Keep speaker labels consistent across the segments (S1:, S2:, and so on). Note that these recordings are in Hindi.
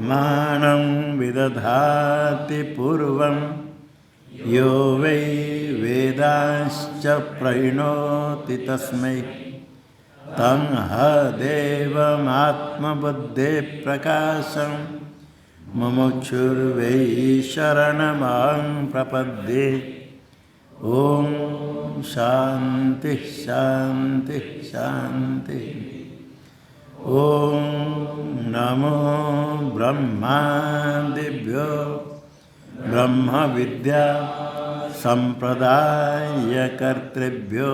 S1: मानं विदधाति पूर्वं यो वै वेदांश्च प्रणोति तस्मै तं ह देवमात्मबुद्धेः मुमुक्षुर्वै शरणमहं प्रपद्ये। ओम शांति शांति शांति। ओम नमो ब्रह्मादिभ्यो ब्रह्म विद्या संप्रदायकर्तृभ्यो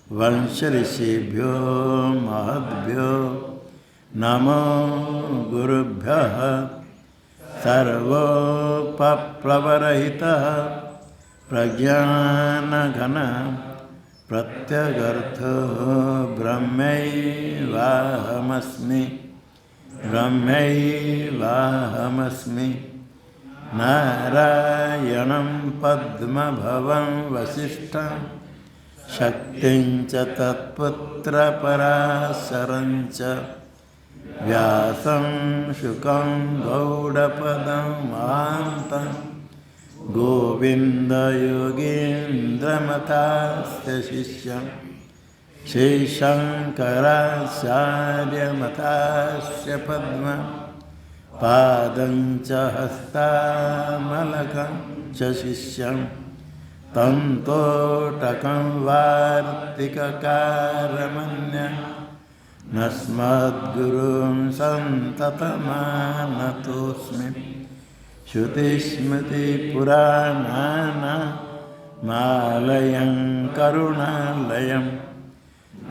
S1: वंश ऋषिभ्यो महद्भ्यो नमो गुरुभ्यः। सर्वोपप्लवरहितः प्रज्ञानघन प्रत्यगर्थो ब्रह्मैवाहमस्मि ब्रह्मैवाहमस्मि। नारायणं पद्मभवं वसिष्ठं शक्तिं च तत्पुत्रपराशरं च व्यासं शुकं गौडपदं महान्तं गोविन्दयोगीन्द्रमथास्य शिष्यं श्रीशङ्कराचार्यमथास्य पद्मपादं च हस्तामलकं च शिष्यं तं तोटकं वार्तिककारमन्यं नस्मद्गुरुं सन्ततमानतोऽस्मि। श्रुतिस्मृतिपुराणानामालयं करुणालयं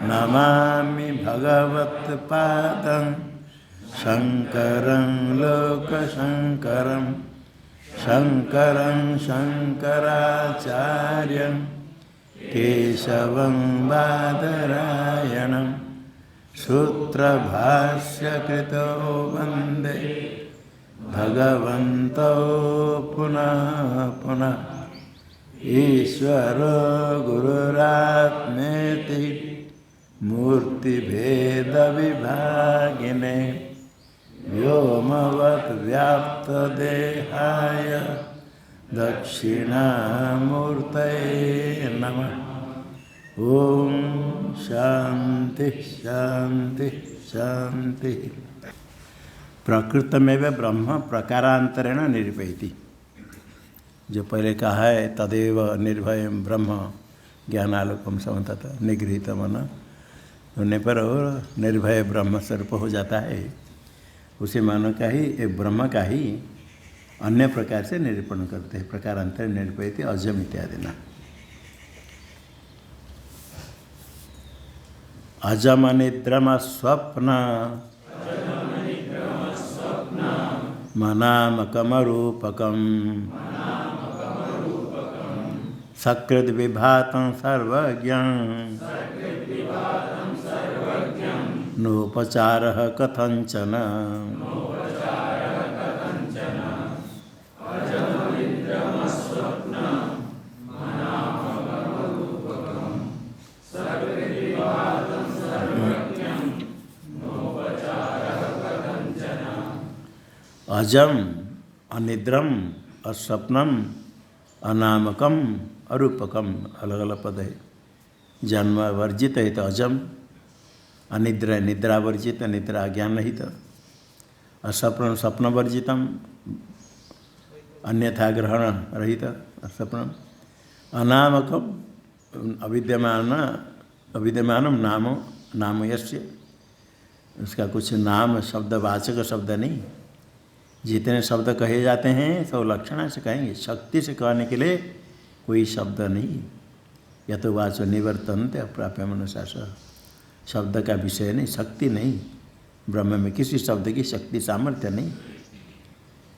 S1: नमामि भगवत्पादं शङ्करं लोकशङ्करं शङ्करं शङ्कराचार्यं केशवं बादरायणं सूत्रभाष्यकृतो वन्दे भगवन्तो पुनः पुनः। ईश्वरो गुरुरात्मेति मूर्तिभेदविभागिने व्योमवद्व्याप्तदेहाय दक्षिणामूर्तये नमः। ओम शांति शांति शांति। प्रकृतमेव ब्रह्म प्रकारांतरेण निरूपयति। जो पहले कहा है तदेव निर्भयं ब्रह्म ज्ञानालोकम समतत निगृहीत मन होने पर निर्भय ब्रह्म स्वरूप हो जाता है। उसी मानो का ही एक ब्रह्म का ही अन्य प्रकार से निरूपण करते हैं। प्रकारांतरेण निरूपयति अजम इत्यादि ना। अजम निद्रम स्वप्न मनामकमरूपकं सकृद् विभातं सर्वज्ञं नोपचारः कथंचन। अजम अनिद्रम अस्वप्नम अनामकम अरूपकम अलग अलग पद है। जन्म वर्जित है तो अजम, अनिद्र निद्रा वर्जित निद्रा ज्ञान रहित, अस्वप्न स्वप्न वर्जितम अन्यथा ग्रहण रहित स्वप्न, अनामकम अविद्यमानम नाम नाम यस्य, उसका कुछ नाम शब्द वाचक शब्द नहीं। जितने शब्द कहे जाते हैं सब लक्षण से कहेंगे, शक्ति से कहने के लिए कोई शब्द नहीं। या तो वाचो निवर्तन्ते अप्राप्य मनुष्य, शब्द का विषय नहीं, शक्ति नहीं। ब्रह्म में किसी शब्द की शक्ति सामर्थ्य नहीं।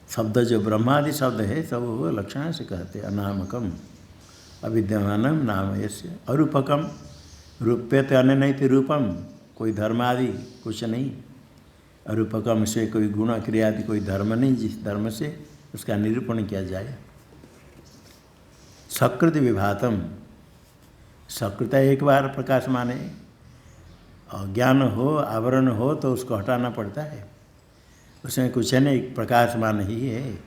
S1: शब्द जो ब्रह्मादि शब्द है सब वो लक्षण से कहते हैं। अनामकम अविद्यमानम नाम यस्य, अरूपकम रूप्यते अन्य नहीं थे रूपम, कोई धर्म आदि कुछ नहीं। अरूपकम से कोई गुण क्रिया आदि कोई धर्म नहीं, जिस धर्म से उसका निरूपण किया जाए। सकृत विभातम, सकृत एक बार प्रकाशमान है, अज्ञान हो आवरण हो तो उसको हटाना पड़ता है। उसमें कुछ नहीं, प्रकाशमान ही है।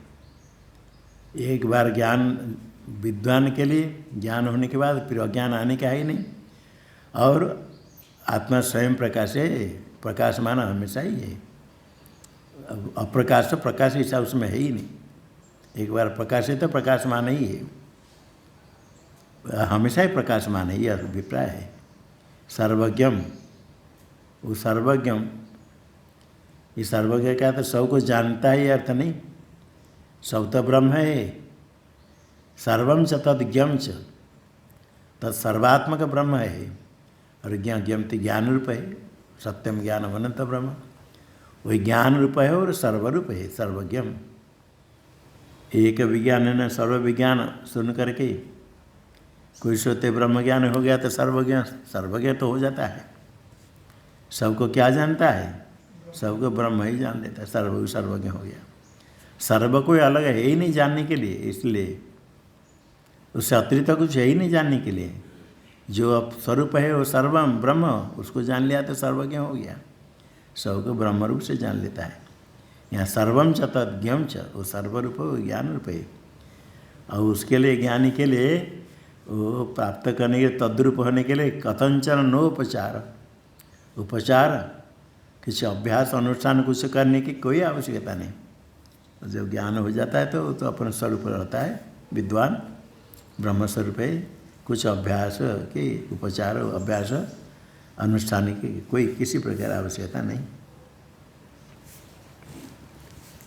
S1: एक बार ज्ञान विद्वान के लिए ज्ञान होने के बाद फिर अज्ञान आने का ही नहीं। और आत्मा स्वयं प्रकाश है, प्रकाशमान हमेशा ही है। अप्रकाश तो प्रकाश ऐसा उसमें है ही नहीं। एक बार प्रकाश है तो प्रकाशमान ही है, हमेशा ही प्रकाशमान है, यह अभिप्राय है। सर्वज्ञम, वो सर्वज्ञम, ये सर्वज्ञ क्या तो सब कुछ जानता है, ये अर्थ नहीं। सब तो ब्रह्म है। सर्वम च तद्ज्ञम च, तत्सर्वात्मक ब्रह्म है। और ज्ञम तो ज्ञान रूप है, सत्यम ज्ञान अनंत ब्रह्म, वही ज्ञान रूप है और सर्वरूप है। सर्वज्ञम, एक विज्ञान है न सर्व विज्ञान सुन करके कोई सोते ब्रह्म ज्ञान हो गया तो सर्वज्ञ तो हो जाता है। सबको क्या जानता है? सबको ब्रह्म ही जान लेता है, सर्वज्ञ हो गया। सर्व कोई अलग है ही नहीं जानने के लिए, इसलिए उससे अतिरिक्त कुछ है ही नहीं जानने के लिए। जो अब स्वरूप है वो सर्वम ब्रह्म, उसको जान लिया तो सर्वज्ञ हो गया, सबको ब्रह्म रूप से जान लेता है। यहाँ सर्वम च तद्ज्ञम च, वो सर्वरूप हो, ज्ञान रूप है। और उसके लिए ज्ञानी के लिए वो प्राप्त करने के तद्रूप होने के लिए कथंचन नोपचार, उपचार किसी अभ्यास अनुष्ठान कुछ करने की कोई आवश्यकता नहीं। जब ज्ञान हो जाता है तो अपना स्वरूप रहता है, विद्वान ब्रह्म स्वरूप है। कुछ अभ्यास की उपचार अभ्यास अनुष्ठान की कोई किसी प्रकार आवश्यकता नहीं।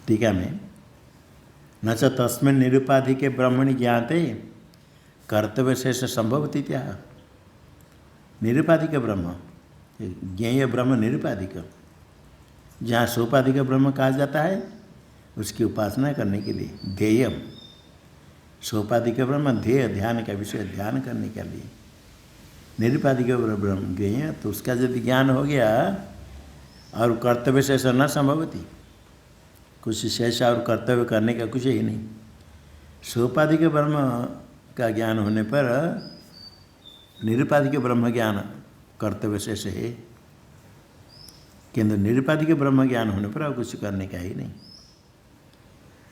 S1: टीका में न च तस्मिन् निरुपाधिके ब्रह्मणि ज्ञाते कर्तव्य शेष संभवति क्या। निरुपाधिक ब्रह्म, ज्ञेय ब्रह्म निरुपाधिक, जहाँ सोपाधिक ब्रह्म कहा जाता है उसकी उपासना करने के लिए ध्येयम। सोपाधिक ब्रह्म ध्येय, ध्यान का विषय, ध्यान करने के लिए। निरुपाधिक ब्रह्म ज्ञेय, तो उसका यदि ज्ञान हो गया और कर्तव्य शेष न संभवती, कुछ शेष और कर्तव्य करने का कुछ ही नहीं। सोपाधिक ब्रह्म का ज्ञान होने पर निरुपाधिक ब्रह्म ज्ञान कर्तव्य शेष है, किंतु निरुपाधिक ब्रह्म ज्ञान होने पर और कुछ करने का ही नहीं।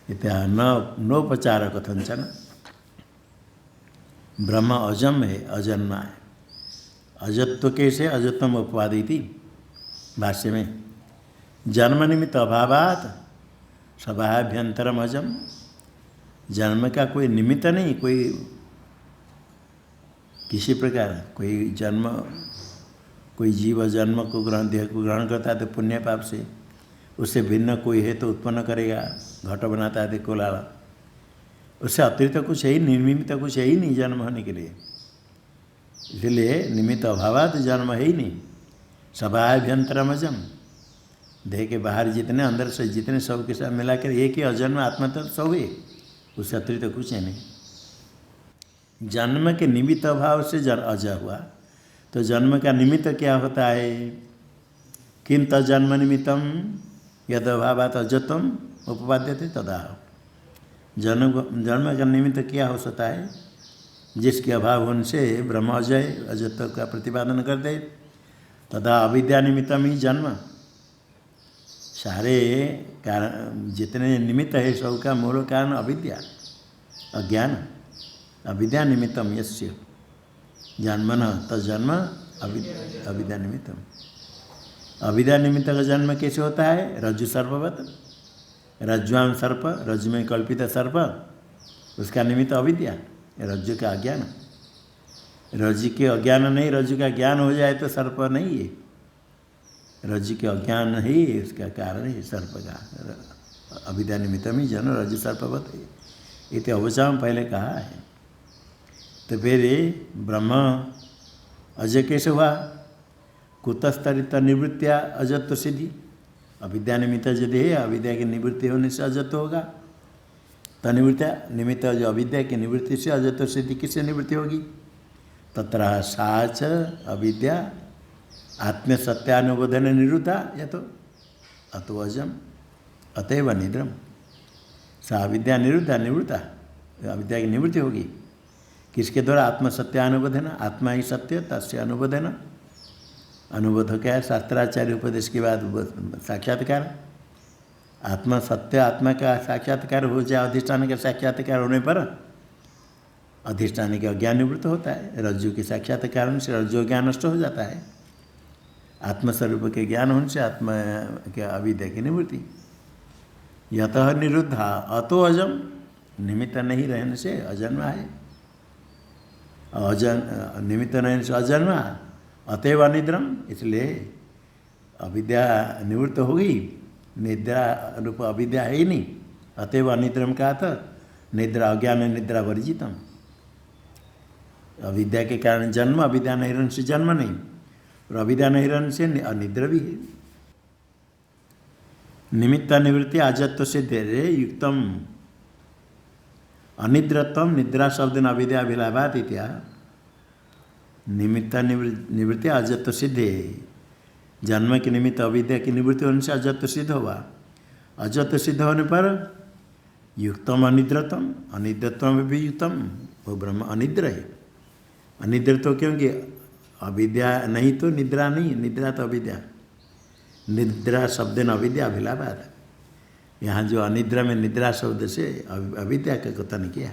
S1: इतना नोपचार कथंचन, ब्रह्म अजम है, अजन्मा है। अजत्व कैसे? अजत्वम उपवादी थी भाष्य में, जन्म निमित्त अभावात सभाभ्यंतरम अजम। जन्म का कोई निमित्त नहीं, कोई किसी प्रकार कोई जन्म, कोई जीव जन्म को ग्रहण, देह को ग्रहण करता है तो पुण्य पाप से, उससे भिन्न कोई है तो उत्पन्न करेगा, घट बनाता है तो कोलाला, उससे अतिरिक्त कुछ है ही, निमित्त कुछ है ही नहीं जन्म होने के लिए। इसलिए निमित्त अभावात जन्म है ही नहीं। सभाभ्यंतरम अजम, देह के बाहर जितने अंदर से जितने सब के साथ मिलाकर एक ही अजन्म आत्मा तो सब है, उससे अतिरिक्त कुछ है नहीं। जन्म के निमित्त अभाव से अज हुआ, तो जन्म का निमित्त क्या होता है? किं तजन्म निमित्तम यद अभावात अजत्वम उपपाद्यते तदा। जन्म का निमित्त क्या हो सकता है? जिसके अभाव होने से ब्रह्म अजय अजत्व का प्रतिपादन कर दे, तदा अविद्या निमित्तम ही जन्म। सारे कारण जितने निमित्त है सब का मूल कारण अविद्या, अज्ञान। अविद्या निमित्तम यस्य जन्मन तजन्म अविद्या निमित्तम। अविद्या निमित्त का जन्म कैसे होता है? रज्जु सर्पवत, रज्ज्वाम सर्प, रज्जु में कल्पित सर्प, उसका निमित्त अविद्या, रज्जु का अज्ञान। रज्जु के अज्ञान नहीं, रज्जु का ज्ञान हो जाए तो सर्प नहीं है। रज्जु के अज्ञान ही उसका कारण है सर्प का। अविद्या निमित्तम ही जन्म रज्जु सर्पवत है, इति अवचाम पहले कहा है। तो फिर ब्रह्म अजय कैसे हुआ? कुतस्तरित निवृत्तिया अजत्व सिद्धि। अविद्या निमित्त यदि है, अविद्या की निवृत्ति होने से अजत्व होगा। तनिवृत्तिया निमित्त जो अविद्या की निवृत्ति से अजत्व सिद्धि किससे निवृत्ति होगी? तत्र साच अविद्या आत्म सत्यानुबोधन निरुद्धा या तो अतो अजम अतएव निद्रम। सा अविद्या निरुद्धा निवृत्ता, अविद्या की निवृत्ति होगी किसके द्वारा? आत्म सत्यानुबोधन, आत्मा ही सत्य, तस्य अनुबोधन। अनुबोध क्या है? शास्त्राचार्य उपदेश के बाद साक्षात्कार। आत्मा सत्य, आत्मा का साक्षात्कार हो जाए, अधिष्ठान का साक्षात्कार होने पर अधिष्ठान का अज्ञान निवृत्त होता है। रज्जु के साक्षात्कार से रज्जु ज्ञान नष्ट हो जाता है। आत्मस्वरूप के ज्ञान होने से आत्मा के अविद्या की निवृत्ति। यतः निरुद्धा अतो अजम, निमित्त नहीं रहने से अजन्मा है। निमित्त रहने से अजन्मा, अतएव अनिद्रम, इसलिए अविद्या निवृत्त होगी। निद्रा रूप अविद्या है ही नहीं, अतएव अनिद्रम का था। निद्रा अज्ञान निद्रा वर्जितम, अविद्या के कारण जन्म, अविद्या नहीं रहने से जन्म नहीं, और अविद्या नहीं रहने से अनिद्रा भी है। निमित्ता निवृत्ति आजत्व से धैर्य युक्तम अनिद्रत्व निद्रा शब्द न अविद्या अभिलाभात इत्या। निमित्ता निवृत्ति अजत्व सिद्ध है। जन्म के निमित्त अविद्या की निवृत्ति होने से अजत्व सिद्ध हुआ। अजत्व सिद्ध होने पर युक्तम अनिद्रतम, अनिद्रत्व में भी युक्तम, वो ब्रह्म अनिद्र है। अनिद्र तो क्योंकि अविद्या नहीं तो निद्रा नहीं, निद्रा तो अविद्या। निद्रा शब्द न अविद्या अभिलाभात, यहाँ जो अनिद्रा में निद्रा शब्द से अविद्या का कथन किया।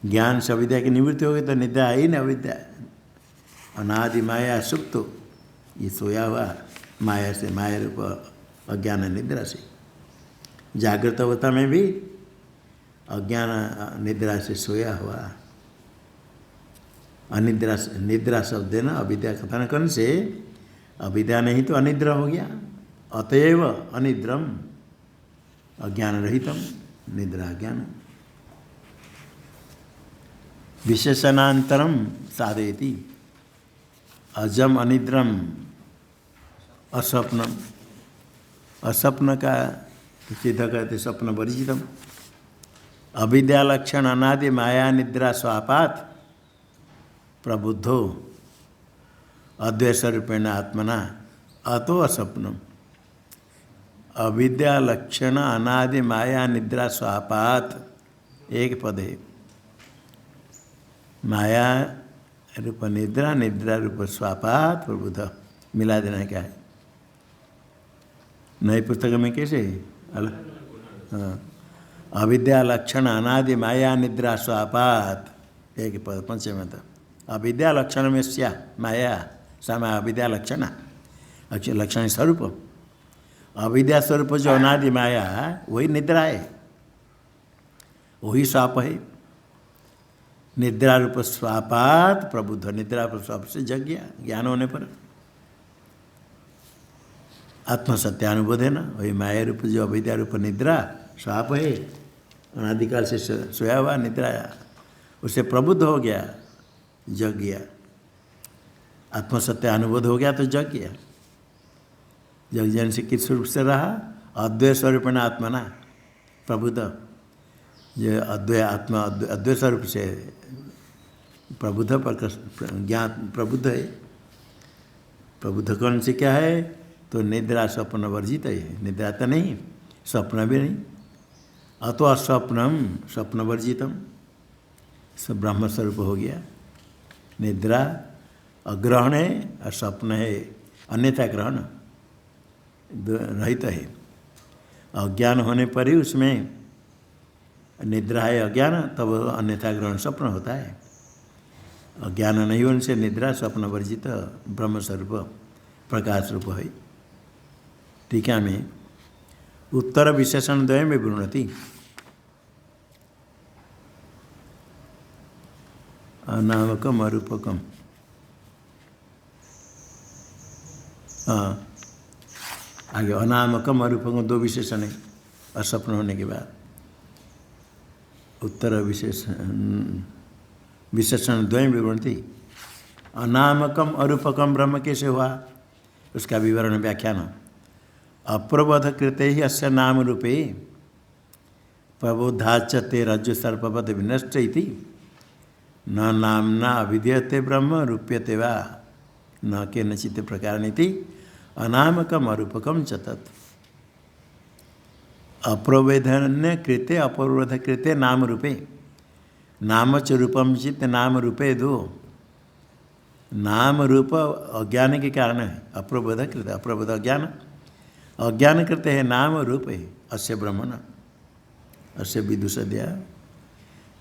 S1: ज्ञान से अविद्या की निवृत्ति हो गई तो निद्रा ही नहीं, अविद्या अनादि माया सुप्त, ये सोया हुआ माया से, माया रूप अज्ञान निद्रा से। जागृत अवस्था में भी अज्ञान निद्रा से सोया हुआ। अनिद्रा, निद्रा शब्द ना अविद्या कथन करने से अविद्या नहीं तो अनिद्रा हो गया। अतएव अनिद्रम, अज्ञान रहितम, निद्रा ज्ञान। विशेषणांतरम साधयति, अजम अनिद्रम असपनम, असपन का सिद्ध कहते स्वप्न वर्जितम। अविद्या लक्षण अनादि माया निद्रा स्वापात प्रबुद्धो अद्वैस्वरूपेण आत्मना अतो असपनम। अविद्या लक्षण अनादि माया निद्रा स्वापात, एक पद है। माया रूप निद्रा, निद्रा रूप स्वापात प्रबुद्ध, मिला देना क्या है। नई पुस्तक में कैसे हाँ, अविद्या लक्षण अनादि माया निद्रा स्वापात, एक पद पंचम था। अविद्या लक्षण में स्या माया समय अविद्या लक्षण, लक्षण स्वरूप, अविद्या स्वरूप जो अनादि माया वही निद्रा है, वही स्वाप है। निद्रा रूप स्वापात प्रबुद्ध, निद्रा रूप स्वाप से जग गया ज्ञान होने पर। आत्मसत्यानुबोध है ना, वही माया रूप जो अविद्या रूप निद्रा स्वाप है, अनादिकाल से सोया हुआ निद्रा, उसे प्रबुद्ध हो गया, जग गया। आत्मसत्य अनुबोध हो गया तो जग गया। जग जन से किस रूप से रहा, अद्वैत स्वरूपेण आत्मना प्रबुद्ध, ये अद्वैत आत्मा अद्वैत स्वरूप से प्रबुद्ध पर ज्ञान प्रबुद्ध है। प्रबुद्ध कौन से क्या है तो निद्रा स्वप्न वर्जित है, निद्रा तो नहीं, स्वप्न भी नहीं। अतो अस्वप्नम स्वप्न वर्जितम, सब ब्रह्म स्वरूप हो गया। निद्रा अग्रहण है और स्वप्न है अन्यथा ग्रहण, रहित है। अज्ञान होने पर ही उसमें निद्रा है अज्ञान, तब अन्यथा ग्रहण स्वप्न होता है। अज्ञान नहीं होने से निद्रा स्वप्न वर्जित ब्रह्म स्वरूप प्रकाश रूप है। टीका में उत्तर विशेषण द्वय में वृणति, अनामकम अरूपकम। हाँ आगे अनामकम अरूपकम दो विशेषण है अस्वप्न होने के बाद। उत्तर विशेषण द्वय विवरणति, अनामकम अरूपकम ब्रह्म कैसे हुआ उसका विवरण व्याख्यान। अप्रबोध कृते ही अस्य नाम रूपे प्रबोधाच ते रज्जु सर्पवद विनष्ट इति न नामना अविधीयते ब्रह्म रूप्यते वा न केनचित् प्रकारेणेति अनामकम अरूपकम च तत्। अप्रवेदन कृते अपरोध कृते नाम रूपे, नाम च रूपम चित नाम रूपे दो। नाम रूप अज्ञान के कारण है, अप्रबोध कृत अप्रबोध अज्ञान, अज्ञान करते हैं नाम रूप है अस्य ब्रह्मण अस्य विदुषद्या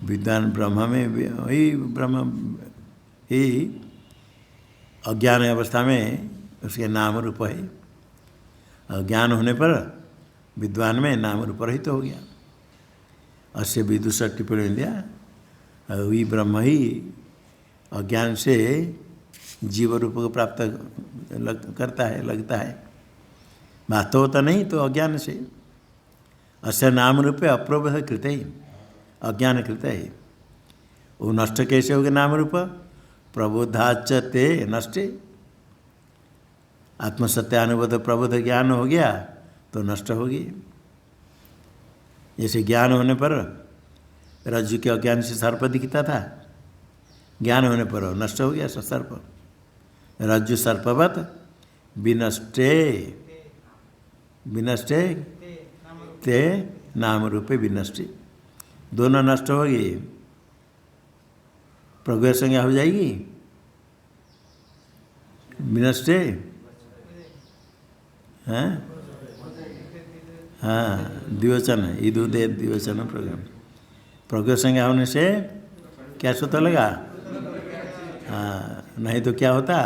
S1: विद्वान ब्रह्म में वही ब्रह्म ही अज्ञान अवस्था में उसके नाम रूप है। अज्ञान होने पर विद्वान में नाम रूप रहित हो गया। अस्य विदुष टिप्पणी दिया वही ब्रह्म ही अज्ञान से जीव रूप को प्राप्त करता है लगता है, वास्तव तो नहीं तो अज्ञान से। अस्य नाम रूपे अप्रबोध कृत ही अज्ञान कृत है। वो नष्ट कैसे हो गया नाम रूप? प्रबोधाच ते नष्टे आत्मसत्यानुबोध प्रबोध ज्ञान हो गया तो नष्ट होगी। जैसे ज्ञान होने पर रज्जु के अज्ञान से सर्प दिखता था, ज्ञान होने पर नष्ट हो गया सर्प। रज्जु सर्पवत विनष्टे विनष्टे ते नाम रूपे विनष्टि, दोनों नष्ट हो गई। प्रज्ञा संज्ञा हो जाएगी विनष्टे। हाँ हाँ द्विवचन है इदुदे द्विवचन प्रज्ञा संज्ञा होने से क्या सूत्र लगा? हाँ नहीं तो क्या होता?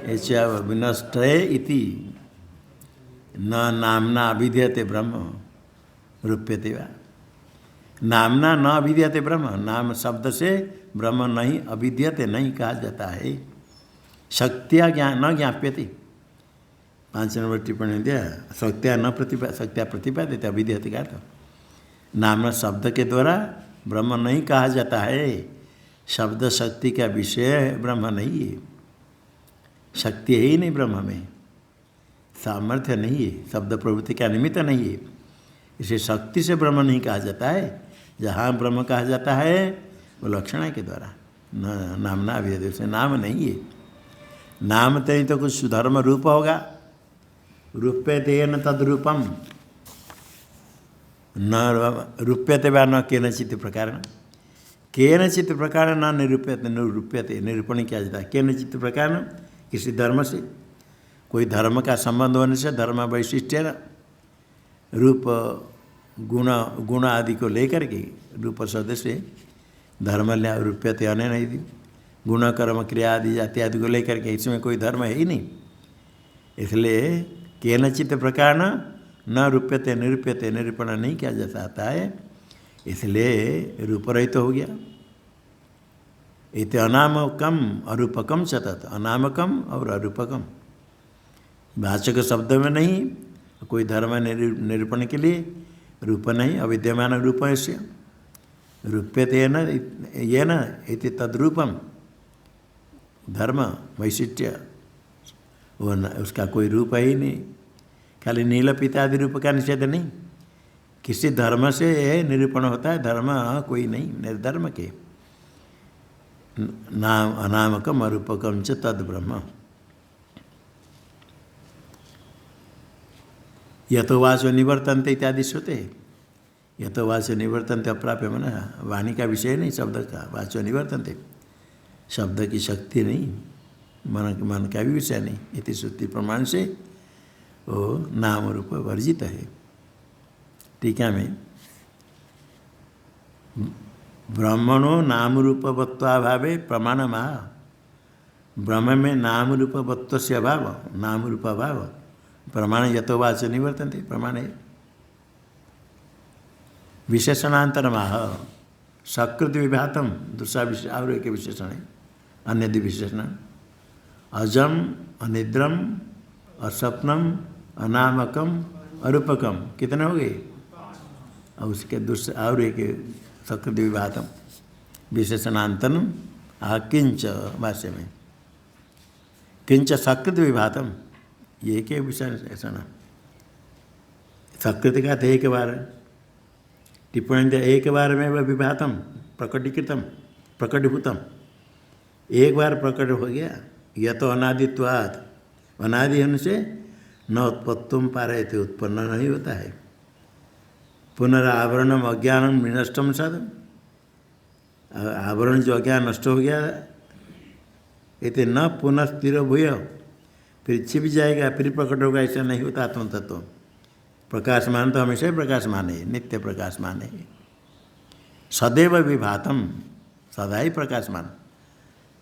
S1: ऐसा विनष्टे इति न नामना अभिधीयते ब्रह्म रूप्यते वा। नामना न अभिधीयते ब्रह्म, नाम शब्द से ब्रह्म नहीं अभिधीयते नहीं कहा जाता है। शक्तिया ज्ञान न ज्ञाप्यते 5 नंबर टिप्पणी दिया शक्तिया न शक्तिया प्रतिपादित अभिधीयते का अर्थ नाम शब्द के द्वारा ब्रह्म नहीं कहा जाता है। शब्द शक्ति का विषय ब्रह्म नहीं है, शक्ति है ही नहीं ब्रह्म में, सामर्थ्य नहीं है, शब्द प्रवृत्ति का निमित्त नहीं है। इसे शक्ति से ब्रह्म नहीं कहा जाता है। जहाँ ब्रह्म कहा जाता है वो लक्षण के द्वारा नामना अभिधेय से नाम नहीं है। नाम तो ही तो कुछ धर्म रूप होगा। रूप्यते न तद्रूपम न रूप्यते वा न केनचित् प्रकार केनचित् प्रकार न निरूप्यते निरूप्यते निरूपण किया जाता है। केनचित् प्रकार किसी धर्म से, कोई धर्म का संबंध होने से धर्म वैशिष्ट्य रूप गुण आदि को लेकर के रूप शब्द से धर्म रूप्यते अन्य नहीं दी गुण कर्म क्रिया आदि जाति आदि को लेकर के इसमें कोई धर्म है ही नहीं। इसलिए केनचित् प्रकार न रूप्यते निरूप्यते निरूपण नहीं किया जा सकता है, इसलिए रूप रहित तो हो गया। इति अनामकम अरूपकम सतत अनामकम और अरूपकम वाचक शब्द में नहीं, कोई धर्म निरूपण के लिए रूप नहीं अविद्यमान रूप ऐसे रूप्यते न ये न इति तद्रूपम धर्म वैशिष्ट्य वो उसका कोई रूप ही नहीं। खाली नील पितादि रूप का निषेध नहीं, किसी धर्म से निरूपण होता है, धर्म कोई नहीं निर्धर्म के। नाम अनामकम अरूपकम च तद ब्रह्म यथोवाचो निवर्तन्ते इत्यादि श्रुते। यथोवाचो निवर्तन्ते अप्राप्य मना वाणी का विषय नहीं, शब्द का वाचो निवर्तन्ते शब्द की शक्ति नहीं, मन का भी विषय नहीं। इति श्रुति प्रमाण से वो नाम रूप वर्जित है। टीका में ब्रह्मणो नाम रूपवत्वाभावे प्रमाणमा ब्रह्म में नाम रूपवत्व से अभाव नाम रूप अभाव प्रमाण यथोवाच निवर्तन्ते प्रमाण है। विशेषणांतर माह सकृत विभातम दूसरा और एक विशेषण है, अन्य विशेषण अजम अनिद्रम असपनम अनामकम अरूपकम कितने हो गए? और उसके दूसरे और एक सकृत विभातम विशेषणांतरम किंच भाष्य में किंच सकृत विभातम ये एक विशेषण सकृत का थे एक बार टिप्पणी एक बार में वह विभातम प्रकटीकृतम प्रकटीभूतम एक बार प्रकट हो गया। यह तो अनादित्वात् अनादि होने से न उत्पत्तुम पारयते उत्पन्न नहीं होता है। पुनरावरणम अज्ञानम विनष्टम सद आवरण जो अज्ञान नष्ट हो गया इति न पुनः स्थिर भूय फिर छिप जाएगा, फिर प्रकट होगा, ऐसा नहीं होता आत्म तत्व। प्रकाशमान तो हमेशा ही प्रकाशमान है, नित्य प्रकाशमान है, सदैव विभातम, सदा ही प्रकाशमान।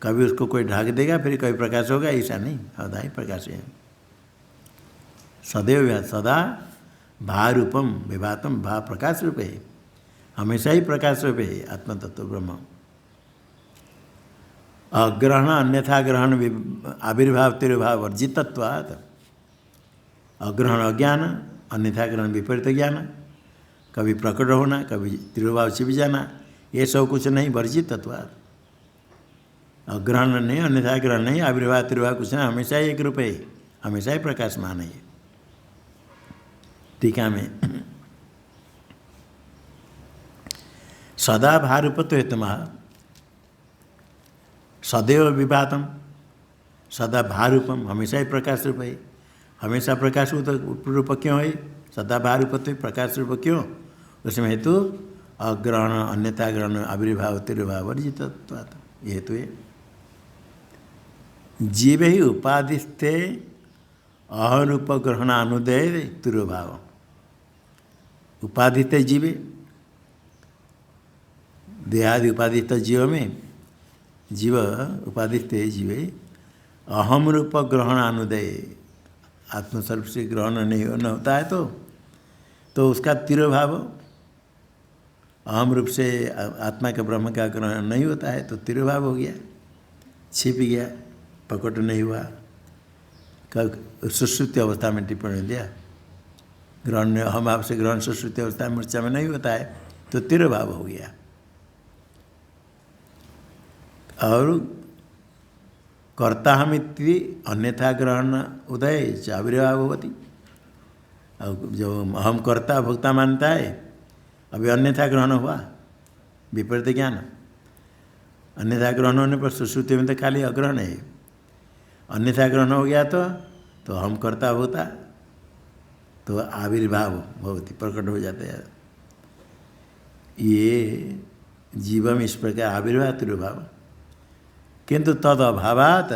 S1: कभी उसको कोई ढक देगा फिर कभी प्रकाश होगा, ऐसा नहीं, सदा ही प्रकाश है, सदैव विभात, सदा भारूपम विभातम, भा प्रकाश रूप है, हमेशा ही प्रकाश रूप है आत्म तत्व ब्रह्म। अग्रहण अन्यथा ग्रहण आविर्भाव तिरुभाव वर्जितत्वात्, अग्रहण अज्ञान, अन्यथा ग्रहण विपरीत ज्ञान, कभी प्रकट होना कभी तिरुभाव छिप जाना, ये सब कुछ नहीं, वर्जितत्वात्। अग्रहण नहीं, अन्यथा ग्रहण नहीं, आविर्भाव तिरुभाव कुछ नहीं, हमेशा ही एक रूप है, हमेशा ही प्रकाशमान है। टीका में सदा भारूपत्व हेतुमा, सदैव विभातम, सदा भारूपम, हमेशा ही प्रकाश रूप है, हमेशा प्रकाश रूप क्यों है, सदा भारूपत्व प्रकाश रूप क्यों, उसमें हेतु अग्रहण अन्यथा ग्रहण आविर्भाव तिरुभाव वर्जितत्वात्, ये हेतु है। जीव ही उपाधिस्थे अहरूप ग्रहणानुदय तिरुभाव, उपाधिस्थ जीवे, देहादि उपाधिस्थ जीव में, जीव उपाधिस्थ जीवे अहम रूप ग्रहण अनुदय, आत्मस्वरूप से ग्रहण नहीं होता है तो उसका तिरुभाव, अहम रूप से आत्मा के ब्रह्म का ग्रहण नहीं होता है तो तिरुभाव हो गया, छिप गया, प्रकट नहीं हुआ। सुश्रुति अवस्था में टिप्पणी दिया, ग्रहण हम आपसे ग्रहण सुश्रुति अवस्था में मूर्छा में नहीं होता है तो तिरुभाव हो गया। और कर्ता हमिति अन्यथा ग्रहण उदय आविर्भाव होती, और जो हम कर्ता भोक्ता मानता है अभी अन्यथा ग्रहण हुआ, विपरीत ज्ञान, अन्यथा ग्रहण होने पर सुश्रुति में तो खाली अग्रहण है, अन्यथा ग्रहण हो गया तो हम कर्ता होता तो आविर्भाव होती, प्रकट हो जाते हैं। ये जीवम इस प्रकार आविर्भाव तिरुभाव, किंतु तद अभावात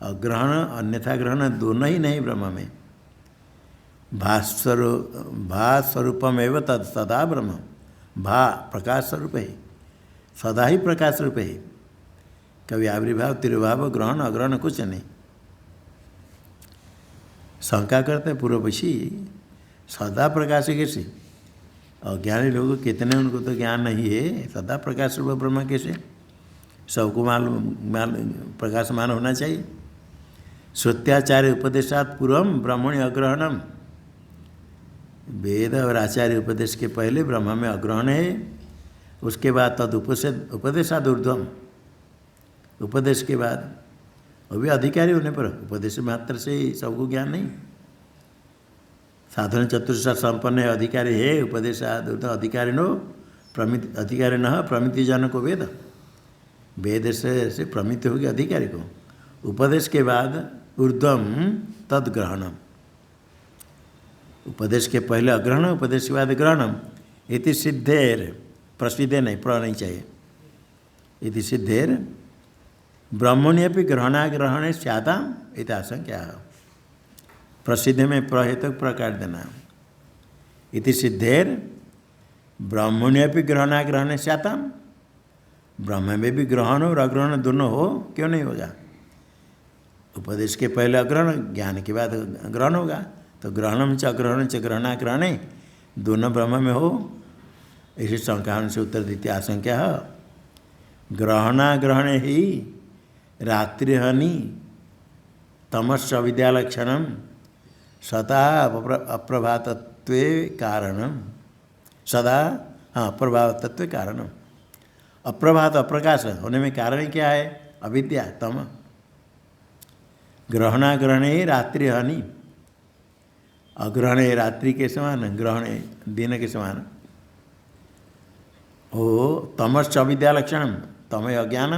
S1: अग्रहण अन्यथा ग्रहण दोनों ही नहीं ब्रह्म में, भास्वरूपम एवं तद सदा ब्रह्म, भा प्रकाश स्वरूप है, सदा ही प्रकाश रूप है, कभी आविर्भाव तिरुभाव ग्रहण अग्रहण कुछ नहीं। शंका करते पूर्वपक्षी, सदा प्रकाश कैसे, अज्ञानी लोग कितने, उनको तो ज्ञान नहीं है, सदा प्रकाश रूप ब्रह्म कैसे, सबको मालूम प्रकाशमान होना चाहिए। श्रुत्याचार्य उपदेशात पूर्वम ब्रह्मणि अग्रहणम, वेद और आचार्य उपदेश के पहले ब्रह्म में अग्रहण है, उसके बाद तद उपदेशाद ऊर्ध्वम, उपदेश के बाद, वो भी अधिकारी होने पर, उपदेश मात्र से ही सबको ज्ञान नहीं, साधन चतुर्थ संपन्न है, अधिकारी है, उपदेशाद ऊर्ध्व अधिकारी नो प्रमित, अधिकारी न प्रमिति जन को वेद, वेद से प्रमित होगी अधिकारी को, उपदेश के बाद ऊर्ध्वम तद ग्रहणम, उपदेश के पहले अग्रहण, उपदेश के बाद ग्रहणम, इति सिद्धेर, प्रसिद्धे नहीं, प्र नहीं चाहिए, इति सिद्धेर ब्रह्मण्य भी ग्रहणाग्रहण स्याताम इति आशंका, प्रसिद्ध में प्रहेतक प्रकार देना, इति सिद्धेर ब्रह्मण्य भी ग्रहणाग्रहण स्याताम, ब्रह्म में भी ग्रहण और अग्रहण दोनों हो, क्यों नहीं होगा, उपदेश के पहले अग्रहण, ज्ञान के बाद ग्रहण होगा, तो ग्रहणम च अग्रहण च ग्रहणाग्रहणे दोनों ब्रह्म में हो, इसी शंका से उत्तर देती आशंका है। ग्रहणाग्रहण ही रात्रिहनि तमस् अविद्यालक्षणम सदा अप्रभातत्व कारणम, सदा अप्रभातत्व कारणम, अप्रभात अप्रकाश होने में कारण क्या है, अविद्या तम, ग्रहणाग्रहण ही रात्रिहनि, अग्रहण रात्रि के समान, ग्रहण दिन के समान, ओ तमस् अविद्या लक्षण, तमय अज्ञान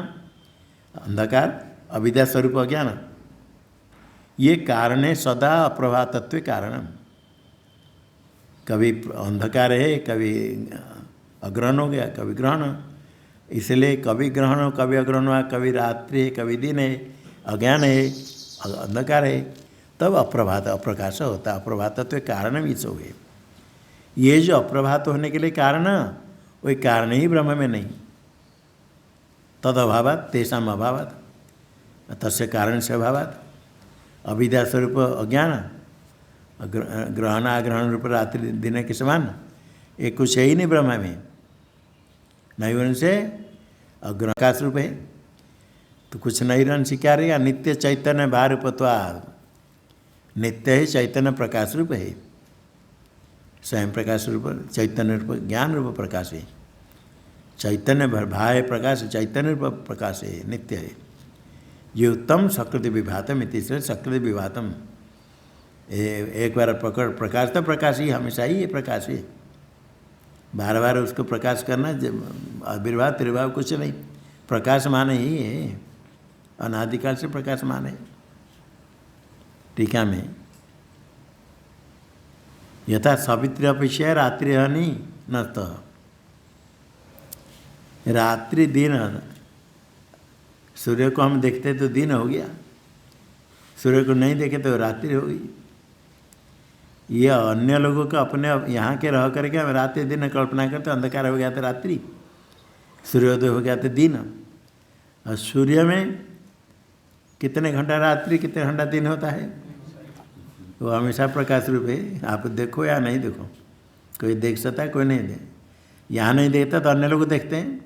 S1: अंधकार, अविद्या स्वरूप अज्ञान, ये कारण है सदा अप्रभातत्व कारण, कभी अंधकार है, कभी अग्रहण हो गया, कभी ग्रहण, इसलिए कभी ग्रहण हो कभी अग्रहण हुआ, कभी रात्रि है कभी दिन है, अज्ञान है, अंधकार है, तब अप्रभात अप्रकाश होता है। अप्रभात तो कारण भी सो है। ये जो अप्रभात होने के लिए कारण, वही कारण ही ब्रह्म में नहीं। तद अभावात तेषाम अभावात, तस्य कारण से अभावात। अविद्या स्वरूप अज्ञान, ग्रहणाग्रहण रूप रात्रि दिन के समान, एक कुछ है ही नहीं ब्रह्म में। नहीं होने से अग्रकाश रूप है, तो कुछ नहीं रहने से क्या रहेगा? नित्य चैतन्य भार रूपत्वाद। नित्य है, चैतन्य प्रकाश रूप है, स्वयं प्रकाश रूप, चैतन्य रूप, ज्ञान रूप प्रकाश है। चैतन्य भाय प्रकाश, चैतन्य रूप प्रकाश है, नित्य है। ये उत्तम सकृति विभातम, तीसरे सकृति विभातम। एक बार पकड़ प्रकाश तो प्रकाश ही हमेशा ही ये प्रकाश है। बार बार उसको प्रकाश करना, आविर्भाव त्रिभाव कुछ नहीं, प्रकाश माने ही है, अनादिकाल से प्रकाश माने। टीका में यथा सवित्र अपेक्षा रात्रि हनि न तो। रात्रि दिन, सूर्य को हम देखते तो दिन हो गया, सूर्य को नहीं देखे तो रात्रि हो गई। ये अन्य लोगों का अपने यहाँ के रह करके हम रात्रि दिन कल्पना करते, अंधकार हो गया तो रात्रि, सूर्योदय हो गया तो दिन। और सूर्य में कितने घंटा रात्रि कितने घंटा दिन होता है? वो हमेशा प्रकाश रूप है। आप देखो या नहीं देखो, कोई देख सकता है, कोई नहीं देख। यहाँ नहीं देखता तो अन्य लोग देखते हैं।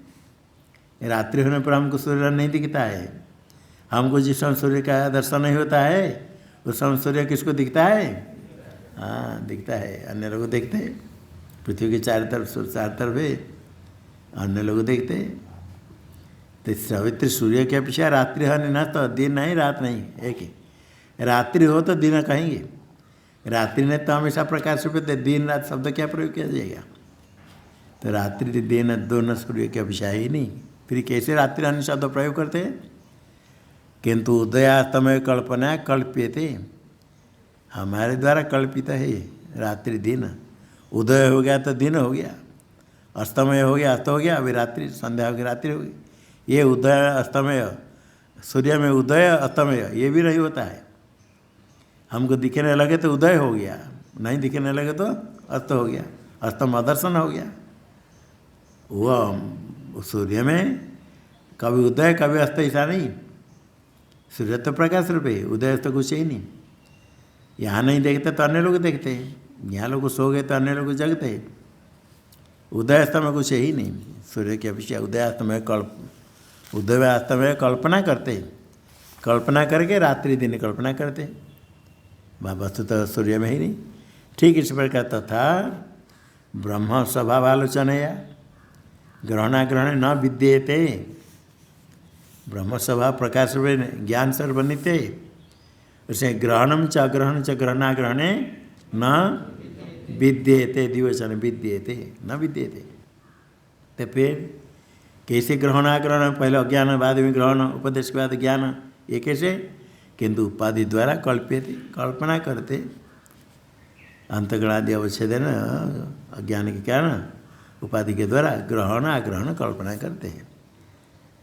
S1: रात्रि होने पर हमको सूर्य नहीं दिखता है। हमको जिस समय सूर्य का दर्शन नहीं होता है, उस समय सूर्य किसको दिखता है? हाँ, दिखता है, अन्य लोग देखते हैं। पृथ्वी के चारों तरफ है, अन्य लोग देखते हैं। तो सवित्र सूर्य के अपेक्षा रात्रि है न तो, दिन नहीं रात नहीं, एक ही। रात्रि हो तो दिन कहेंगे, रात्रि ने तो हमेशा प्रकाश रूप है, दिन रात शब्द क्या प्रयोग किया जाएगा? तो रात्रि दिन दोनों सूर्य की अपेक्षा ही नहीं, फिर कैसे रात्रि अन्य शब्द प्रयोग करते हैं? किंतु उदयास्तमय कल्पना कल्प्यते, हमारे द्वारा कल्पित है रात्रि दिन। उदय हो गया तो दिन हो गया, अस्तमय हो गया अस्त हो गया, अभी रात्रि, संध्या हो गई रात्रि हो गई। ये उदय अस्तमय, सूर्य में उदय अस्तमय ये भी नहीं होता है। हमको दिखने लगे तो उदय हो गया, नहीं दिखने लगे तो अस्त हो गया, अस्तम अदर्शन हो गया। वो सूर्य में कभी उदय कभी अस्त ऐसा नहीं। सूर्य तो प्रकाश रूप है, उदय तो कुछ ही नहीं। यहाँ नहीं देखते तो अन्य लोग देखते हैं, यहाँ लोग सो गए तो अन्य लोग जगते हैं। उदय अस्त में कुछ ही नहीं। सूर्य की अपेक्षा उदय अस्त में उदय अस्त में कल्पना करते, कल्पना करके रात्रि दिन कल्पना करते, वस्तु तो सूर्य में ही नहीं। ठीक इस प्रकार तथा ब्रह्म स्वभाव आलोचना या ग्रहणाग्रहण न विद्येते, ब्रह्म स्वभाव प्रकाश ज्ञान सर्वनित्य, उसे ग्रहणम च अग्रहण च ग्रहणाग्रहणे न विद्येते, द्विवचन विद्येते न विद्येते। तो फिर कैसे ग्रहणाग्रहण? पहले अज्ञान बाद में ग्रहण, उपदेश के बाद ज्ञान, ये कैसे? किंतु उपाधि द्वारा कल्प्यते, कल्पना करते। अंतगणादि अवच्छेदन अज्ञान के कारण उपाधि के द्वारा ग्रहण आग्रहण कल्पना करते हैं।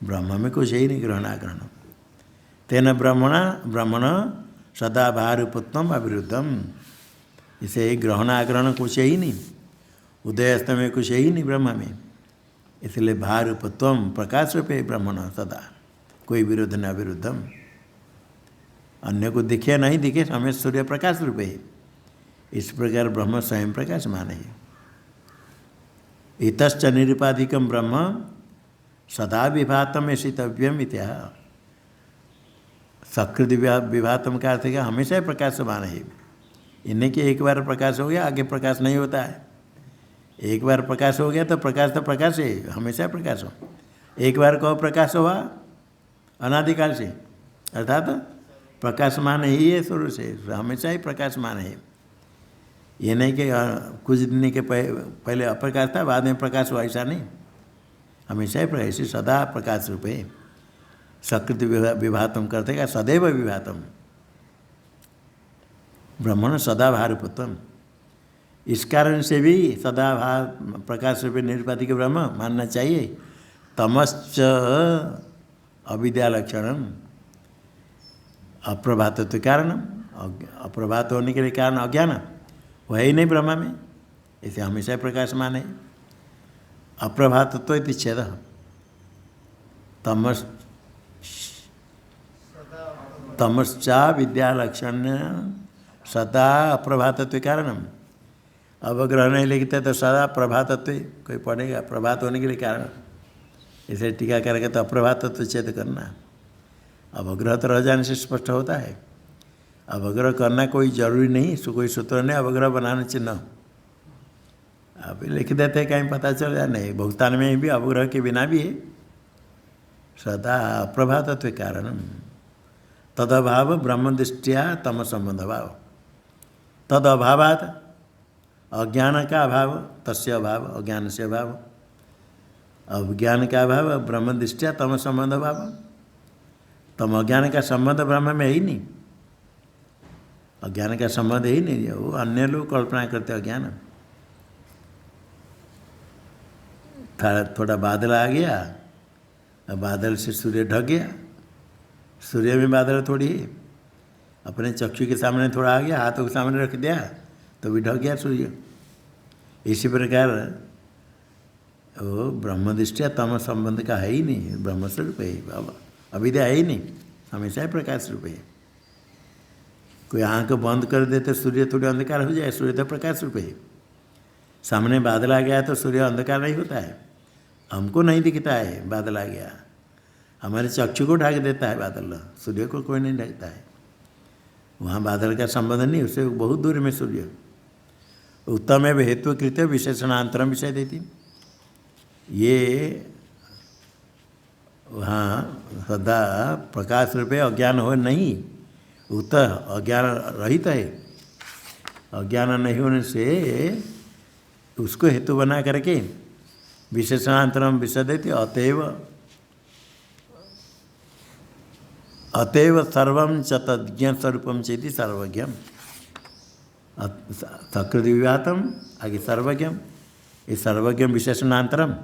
S1: ब्रह्म में कुछ ही नहीं ग्रहण आग्रहण। तेन ब्रह्मण सदा भारूपत्वम अविरुद्धम, इसे ग्रहण आग्रहण कुछ ही नहीं, उदयस्त में कुछ ही नहीं ब्रह्म में, इसलिए भारूपत्वम प्रकाश रूप है ब्रह्मण सदा, कोई विरोध न अविरुद्धम। अन्य को दिखे नहीं दिखे, हमें सूर्य प्रकाश रूप है। इस प्रकार ब्रह्म स्वयं प्रकाश माने। इतश्च निरुपाधिकम ब्रह्म सदा विभातम ऐसितव्यम इत्या। सकृत विभातम का अर्थ है हमेशा ही प्रकाशमान है। इन्हें कि एक बार प्रकाश हो गया आगे प्रकाश नहीं होता है। एक बार प्रकाश हो गया तो प्रकाश है, हमेशा प्रकाश हो। एक बार कहो प्रकाश हुआ अनादिकाल से, अर्थात प्रकाशमान ही है शुरू से, हमेशा ही प्रकाशमान है। ये नहीं कि कुछ दिन के पहले अप्रकाश था बाद में प्रकाश हुआ, ऐसा नहीं, हमेशा ही प्रकाश, सदा प्रकाश रूप है। सकृत विभातम करते क्या? सदैव विभातम ब्रह्मण सदा भारूपत्वम। इस कारण से भी सदा भार प्रकाश रूप निरुपाधिक ब्रह्म मानना चाहिए। तमश्च अविद्या लक्षणम, अप्रभात तो कारण, अप्रभात होने के लिए कारण अज्ञान, वह ही नहीं ब्रह्म में, इसे हमेशा प्रकाशमान है। अप्रभातत्व इति छेद, तमश्चा विद्यालक्षण सदा अप्रभातत्व कारणम। अवग्रह नहीं लिखते तो सदा प्रभातत्व, कोई पढ़ेगा प्रभात होने के लिए कारण, इसे टीका करके तो अप्रभातत्व छेद करना। अवग्रह तो रह जाने से स्पष्ट होता है। अवग्रह करना कोई जरूरी नहीं, कोई सूत्र नहीं अवग्रह बनाने चिन्ह, अब लिख देते हैं कहीं पता चल जाए, नहीं बहुतान में भी अवग्रह के बिना भी है। सदा अप्रभातत्व कारणम तद अभाव ब्रह्म दृष्टिया तम संबंध अभाव, तद अभावात अज्ञान का अभाव, तस्य अभाव अज्ञान से अभाव, अज्ञान का अभाव ब्रह्म दृष्टिया तम संबंध अभाव, तम अज्ञान का संबंध ब्रह्म में ही नहीं, अज्ञान का संबंध ही नहीं, वो अन्य लोग कल्पना करते अज्ञान। थोड़ा बादल आ गया, बादल से सूर्य ढक गया, सूर्य में बादल थोड़ी है, अपने चक्षु के सामने थोड़ा आ गया, हाथों के सामने रख दिया तो भी ढक गया सूर्य। इसी प्रकार वो ब्रह्म दृष्टिया तम संबंध का है ही नहीं, ब्रह्म स्वरूप है, अविद्या है ही नहीं, हमेशा ही प्रकाश रूप है। कोई आँख बंद कर देते सूर्य थोड़ी अंधकार हो जाए, सूर्य तो प्रकाश रूप है। सामने बादल आ गया तो सूर्य अंधकार नहीं होता है, हमको नहीं दिखता है बादल आ गया, हमारे चक्षु को ढक देता है बादल, सूर्य को कोई नहीं ढकता है। वहाँ बादल का संबंध नहीं, उससे बहुत दूर में सूर्य। उत्तम एवं हेतुकृत विशेषणांतरम विषय देती, ये वहाँ सदा प्रकाश रूपे अज्ञान हो नहीं, उत अज्ञान रहित है, अज्ञान नहीं होने से उसको हेतु बना करके विशेषणांतरम विषय देती। अतएव सर्वं च तज्ञ स्वरूपम चेति सर्वज्ञम, सकृत विवातम आगे सर्वज्ञम, ये सर्वज्ञम विशेषणांतरम,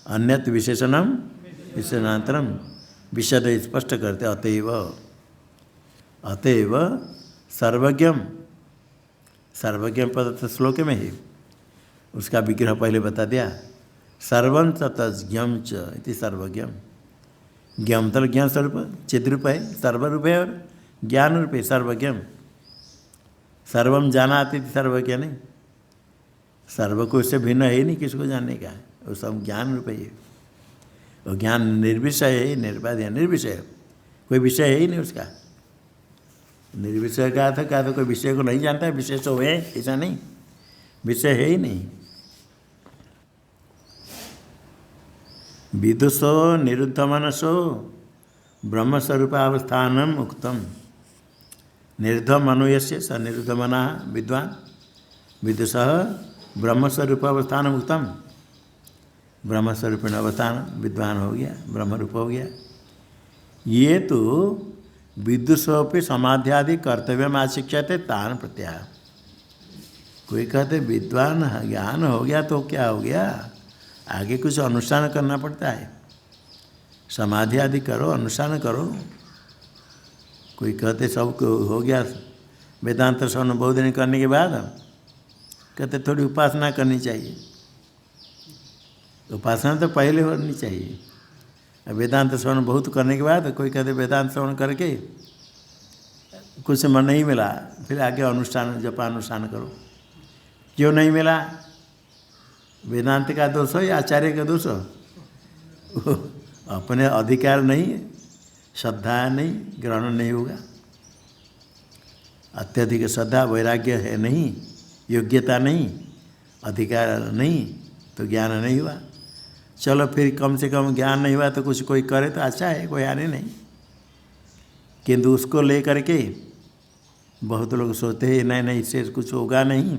S1: अन्यत विशेषणम विशेषणांतरम विशद स्पष्ट करते। अतएव सर्वज्ञम, सर्वज्ञम पद तो श्लोक में है, उसका विग्रह पहले बता दिया। सर्वं च तज्ञम च इति सर्वज्ञम, ज्ञम तल ज्ञान स्वरूप चिद रूप है, सर्वरूप है और ज्ञान रूप है सर्वज्ञम। सर्वम जानाति सर्वज्ञ नहीं, सर्व को उससे भिन्न है ही नहीं किसको जानने का, वो सब ज्ञान रूप है। वो ज्ञान निर्विषय है, निर्बाध निर्विषय, कोई विषय है ही नहीं उसका। निर्विषय का था क्या, तो कोई विषय को नहीं जानता है, विषय तो है ऐसा नहीं, विषय है ही नहीं। विदुषो निरुद्ध मनसो ब्रह्मस्वरूपावस्थानम उक्तम, निरुद्ध मनो यस्य स निरुद्ध मना विद्वान, विदुषः ब्रह्मस्वरूपावस्थानम उक्तम, ब्रह्मस्वरूपिण अवस्थान विद्वान हो गया, ब्रह्मरूप हो गया। ये तो विदुषोपि समाध्यादि कर्तव्य आशिक्षते तान प्रत्याह। कोई कहते विद्वान ज्ञान हो गया तो क्या हो गया, आगे कुछ अनुष्ठान करना पड़ता है, समाधि आदि करो, अनुष्ठान करो। कोई कहते सब हो गया वेदांत श्रवण बहुत दिन करने के बाद, कहते थोड़ी उपासना करनी चाहिए। उपासना तो पहले होनी चाहिए, वेदांत श्रवण बहुत करने के बाद कोई कहते वेदांत श्रवण करके कुछ मन नहीं मिला, फिर आगे अनुष्ठान जपानुष्ठान करो। क्यों नहीं मिला, वेदांत का दोष हो या आचार्य का दोष हो, अपने अधिकार नहीं है, श्रद्धा नहीं, ग्रहण नहीं होगा। अत्यधिक श्रद्धा वैराग्य है नहीं, योग्यता नहीं, अधिकार नहीं, तो ज्ञान नहीं हुआ। चलो फिर कम से कम ज्ञान नहीं हुआ तो कुछ कोई करे तो अच्छा है, कोई आने नहीं। किंतु उसको ले करके बहुत लोग सोचते हैं नहीं नहीं इससे कुछ होगा नहीं,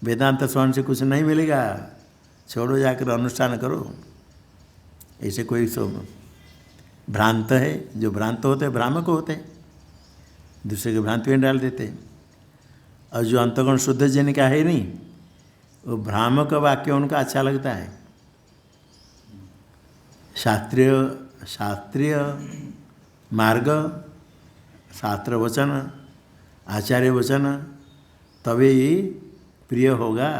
S1: वेदांत श्रवण से कुछ नहीं मिलेगा, छोड़ो जाकर अनुष्ठान करो। ऐसे कोई सो भ्रांत है, जो भ्रांत होते हैं भ्रामक होते हैं, दूसरे के भ्रांति में डाल देते हैं। और जो अंतगुण शुद्ध जन का है नहीं, वो भ्रामक वाक्य उनका अच्छा लगता है। शास्त्रीय मार्ग शास्त्र वचन, आचार्य वचन, तभी प्रिय होगा,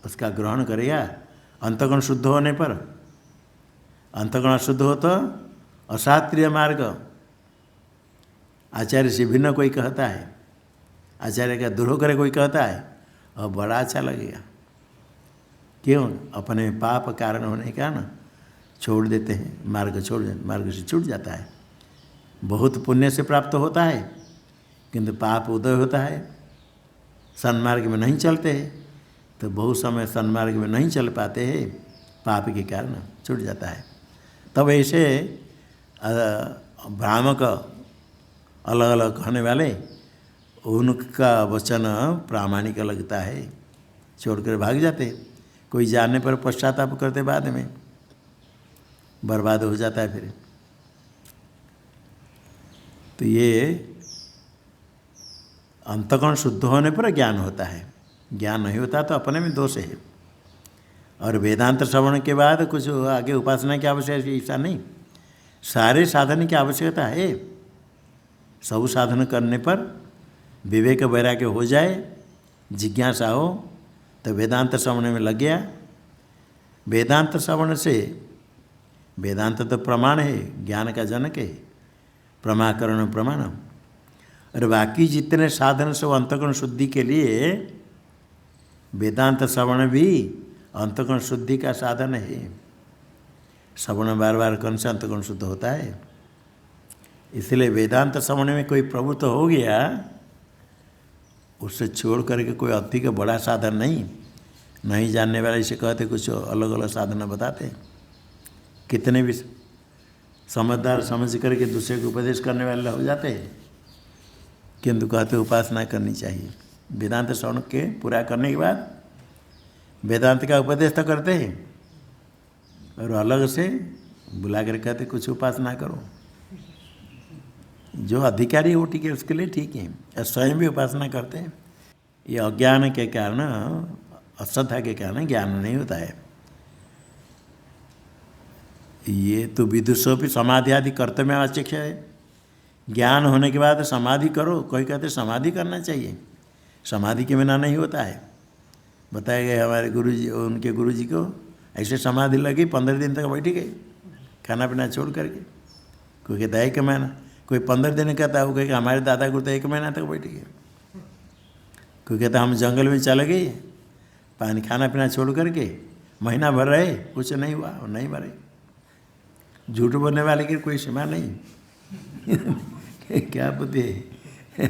S1: उसका ग्रहण करेगा। अंतःकरण शुद्ध होने पर, अंतःकरण अशुद्ध हो तो अशास्त्रीय मार्ग, आचार्य से भिन्न कोई कहता है, आचार्य का द्रोह करे कोई कहता है, और बड़ा अच्छा लगेगा। क्यों? अपने पाप कारण होने का ना छोड़ देते हैं, मार्ग छोड़ देते, मार्ग से छूट जाता है। बहुत पुण्य से प्राप्त होता है, किंतु पाप उदय होता है, सन्मार्ग में नहीं चलते हैं, तो बहुत समय सन्मार्ग में नहीं चल पाते हैं, पाप के कारण छूट जाता है। तब ऐसे भ्रामक अलग अलग कहने वाले, उनका वचन प्रामाणिक लगता है, छोड़कर भाग जाते। कोई जानने पर पश्चाताप करते, बाद में बर्बाद हो जाता है फिर। तो ये अंतःकरण शुद्ध होने पर ज्ञान होता है, ज्ञान नहीं होता तो अपने में दोष है। और वेदांत श्रवण के बाद कुछ आगे उपासना की आवश्यकता ऐसा नहीं, सारे साधन की आवश्यकता है। सब साधन करने पर विवेक वैराग्य हो जाए, जिज्ञासा हो, तो वेदांत श्रवण में लग गया। वेदांत श्रवण से, वेदांत तो प्रमाण है, ज्ञान का जनक है, प्रमाकरण प्रमाण। और बाकी जितने साधन सब अंतःकरण शुद्धि के लिए, वेदांत श्रवण भी अंतःकरण शुद्धि का साधन है। श्रवण बार बार करने से अंतःकरण शुद्ध होता है। इसलिए वेदांत श्रवण में कोई प्रवृत्त हो गया, उससे छोड़ करके कोई अधिक बड़ा साधन नहीं जानने वाले इसे कहते, कुछ अलग अलग साधन बताते। कितने भी समझदार समझ करके दूसरे को उपदेश करने वाले हो जाते हैं, किंतु कहते उपासना करनी चाहिए। वेदांत श्रवण के पूरा करने के बाद वेदांत का उपदेश तो करते हैं, और अलग से बुला कर कहते कुछ उपासना करो। जो अधिकारी हो ठीक है, उसके लिए ठीक है, और स्वयं भी उपासना करते हैं। ये अज्ञान के कारण, अश्रद्धा के कारण ज्ञान नहीं होता है। ये तो विदुषों भी समाधि आदि कर्तव्य आवश्यक है। ज्ञान होने के बाद समाधि करो, कोई कहते समाधि करना चाहिए, समाधि के बिना नहीं होता है। बताया गया हमारे गुरुजी, उनके गुरुजी को ऐसे समाधि लगी, 15 दिन तक बैठ गए खाना पीना छोड़ करके। कोई कहता है 1 महीना, कोई 15 दिन कहता है, वो कहे हमारे दादा गुरु तो 1 महीना तक बैठ गए। कोई कहता हम जंगल में चले गए, पानी खाना पीना छोड़ करके महीना भर रहे, कुछ नहीं हुआ, नहीं मरे। झूठ बोलने वाले की कोई सीमा नहीं। क्या बुद्धि है।